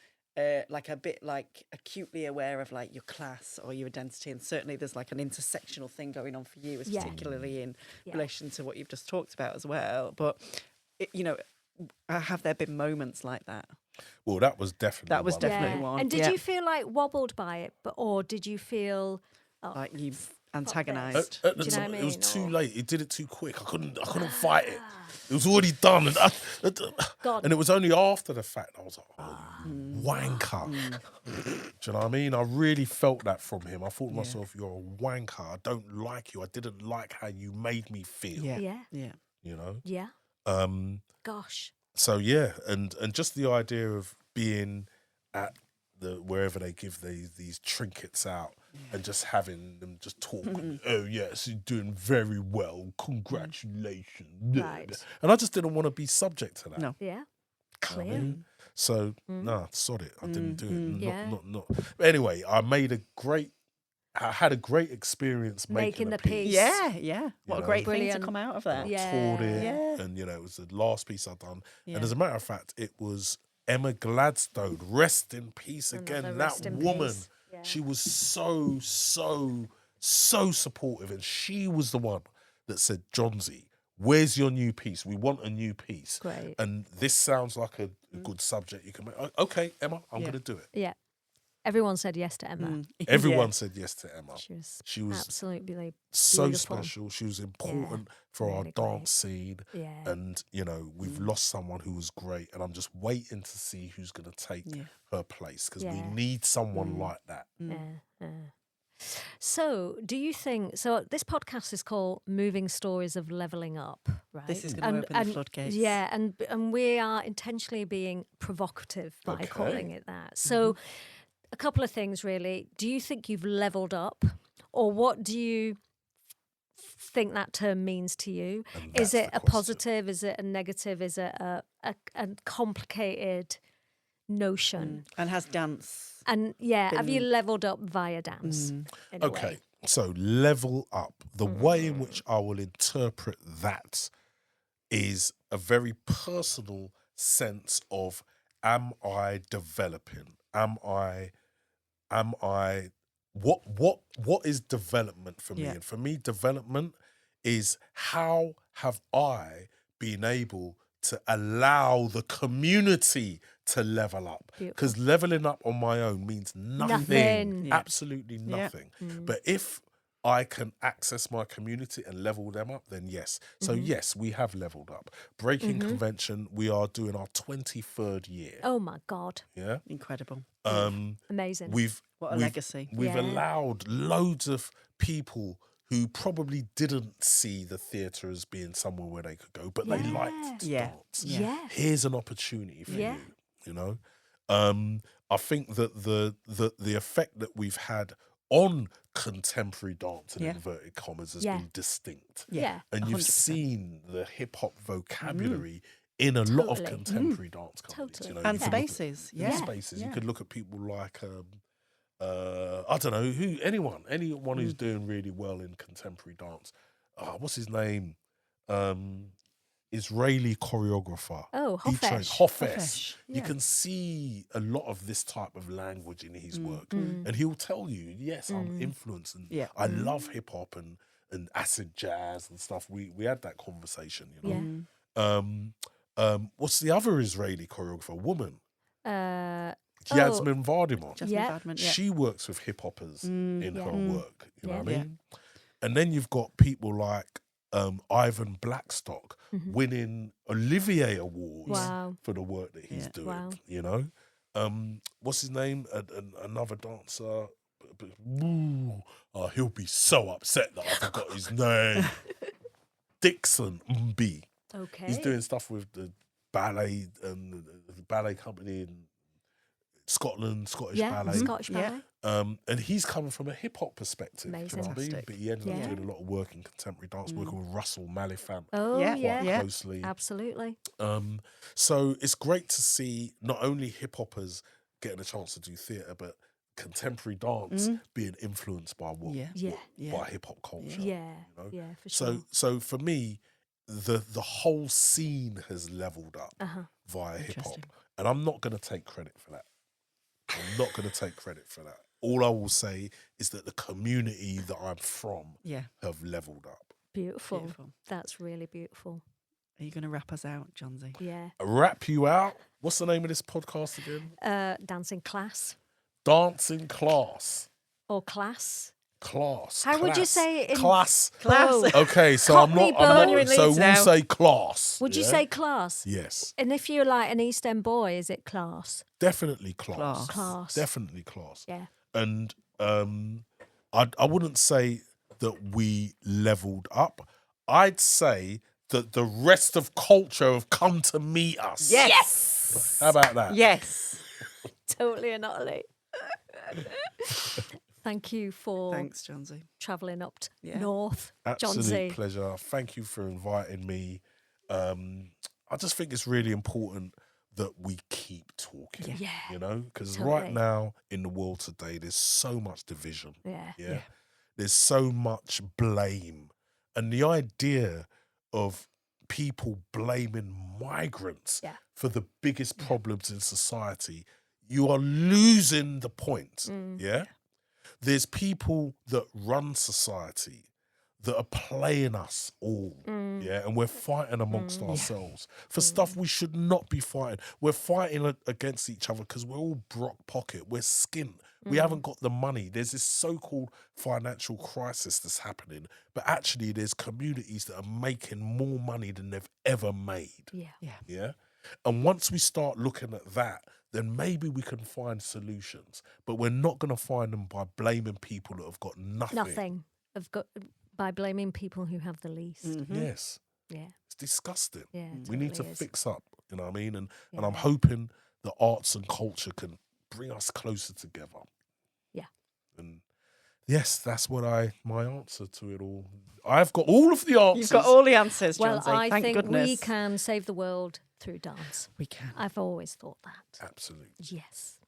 like a bit like acutely aware of like your class or your identity. And certainly there's like an intersectional thing going on for you, particularly in relation to what you've just talked about as well. But, have there been moments like that? Well, that was definitely one. Definitely one. And did you feel like wobbled by it, or did you feel like you've antagonised? At the Do you know time, what I it was mean? too Or- late. It did it too quick. I couldn't fight it. It was already done. And, God. and it was only after the fact I was like, oh, wanker. Do you know what I mean? I really felt that from him. I thought to myself, you're a wanker. I don't like you. I didn't like how you made me feel. Yeah. You know? Yeah. Gosh. So yeah, and just the idea of being at wherever they give these trinkets out and just having them just talk. Oh yes, you're doing very well. Congratulations. Right. And I just didn't want to be subject to that. No. Yeah. I Clear. mean, so nah, sod it. I didn't do it. Yeah. Not. But anyway, I had a great experience Making the piece. Yeah. What a great thing Brilliant. to come out of that. Yeah. toured it, Yeah. and it was the last piece I'd done. Yeah. And as a matter of fact, it was Emma Gladstone. Rest in peace again. Another That rest in woman, peace. Yeah. she was so supportive, and she was the one that said, "Jonzi, where's your new piece? We want a new piece." Great. And this sounds like a good subject you can make. Okay, Emma, I'm going to do it. Yeah. Everyone said yes to Emma. Everyone said yes to Emma. She was absolutely so beautiful. special. She was important for our really dance scene. Yeah. And, we've lost someone who was great. And I'm just waiting to see who's going to take her place, because we need someone like that. Yeah. So, do you think so? This podcast is called "Moving Stories of Leveling Up," right? This is going to open the floodgates. Yeah, and we are intentionally being provocative by Okay. calling it that. So, a couple of things really. Do you think you've leveled up, or what do you think that term means to you? And Is that's it the a question. positive? Is it a negative? Is it a complicated notion? And has dance. And have you leveled up via dance? in a Okay. way? So, level up. The way in which I will interpret that is a very personal sense of, am I developing? What is development for me? Yeah. And for me, development is how have I been able to allow the community to level up? Because leveling up on my own means nothing. Yeah. Absolutely nothing. But if I can access my community and level them up, then yes. So yes, we have leveled up. Breakin Convention, we are doing our 23rd year. Oh my God. Yeah. Incredible. Amazing. What a legacy. We've allowed loads of people who probably didn't see the theatre as being somewhere where they could go, but they liked to dance. Yeah. Here's an opportunity for Yeah. you. I think that the effect that we've had on contemporary dance in inverted commas has been distinct. Yeah. And you've 100%. seen the hip hop vocabulary in a lot of Totally. contemporary dance companies. Totally. You know, And you could look at- spaces. in Yeah. spaces. You could look at people like I don't know anyone who's doing really well in contemporary dance. What's his name? Israeli choreographer. Oh, He trained Hofesh. Hofesh, You yeah. can see a lot of this type of language in his work, and he'll tell you, yes, I'm influenced, and Yeah. I love hip hop and acid jazz and stuff. We had that conversation, you know. What's the other Israeli choreographer? Woman, Yasmin Vardimon. Jasmine Yeah. Badman, yeah. She works with hip hoppers in her work. You know what I Yeah. mean? And then you've got people like Ivan Blackstock winning Olivier Awards Wow. for the work that he's doing. Wow. You know, what's his name? Another dancer. He'll be so upset that I forgot his name. Dixon Mbi. Okay. He's doing stuff with the ballet and the ballet company in Scotland, Scottish ballet. Scottish ballet. And he's coming from a hip hop perspective. Amazing. Do you know what I mean? Fantastic. But he ended up Yeah. doing a lot of work in contemporary dance, working with Russell Malifant Oh, Yeah. yeah. quite closely. Absolutely. So it's great to see not only hip hoppers getting a chance to do theatre, but contemporary dance being influenced by what, Yeah. Yeah. by hip hop culture. Yeah. You know? Yeah, for sure. So for me, the whole scene has leveled up via hip hop, Interesting. and I'm not going to take credit for that. I'm not going to take credit for that. All I will say is that the community that I'm from have leveled up. Beautiful. Beautiful. That's really beautiful. Are you going to wrap us out, Jonzi? Yeah. Wrap you out. What's the name of this podcast again? Dancing class Dancing Class. or class. Class. How would you class, say it in class? Class. Okay, so Cockney I'm You're in not. So Leeds we'll now. say class. Would you yeah? say class? Yes, And if you're like an East End boy, is it class? definitely class. Class. Definitely class. Yeah. And I wouldn't say that we leveled up. I'd say that the rest of culture have come to meet us. Yes. How about that? Yes. Totally and utterly. Thank you for Thanks, Jonzi. travelling up Yeah. north, Absolute Jonzi. pleasure. Thank you for inviting me. I just think it's really important that we keep talking. Yeah. You know, because Totally. right now in the world today, there's so much division. Yeah. Yeah. There's so much blame. And the idea of people blaming migrants for the biggest problems in society, you are losing the point. Yeah. There's people that run society that are playing us all. Yeah. And we're fighting amongst ourselves for stuff we should not be fighting. We're fighting against each other because we're all Brock Pocket. We're skint. We haven't got the money. There's this so-called financial crisis that's happening, but actually there's communities that are making more money than they've ever made. Yeah. Yeah. And once we start looking at that, then maybe we can find solutions. But we're not going to find them by blaming people that have got nothing. Nothing. By blaming people who have the least. Yes. Yeah. It's disgusting. Yeah. It We need to totally is. fix up, you know what I mean? And Yeah. I'm hoping that arts and culture can bring us closer together. Yeah. And yes, that's what my answer to it all. I've got all of the answers. You've got all the answers, Well, Jonzi. I Thank think goodness. we can save the world through dance. We can. I've always thought that. Absolutely. Yes.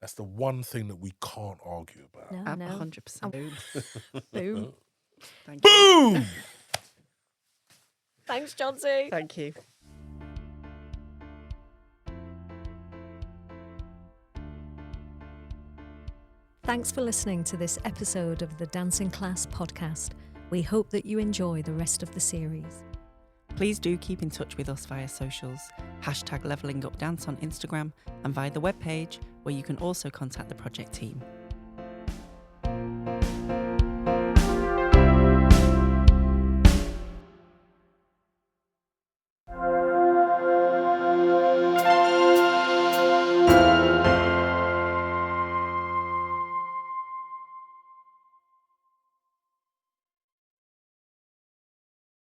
That's the one thing that we can't argue about. No, no. 100%. Boom. Boom. Thank you. Boom! Thanks, Jonzi. Thank you. Thanks for listening to this episode of the Dancing Class podcast. We hope that you enjoy the rest of the series. Please do keep in touch with us via socials, #LevelingUpDance on Instagram, and via the webpage, where you can also contact the project team.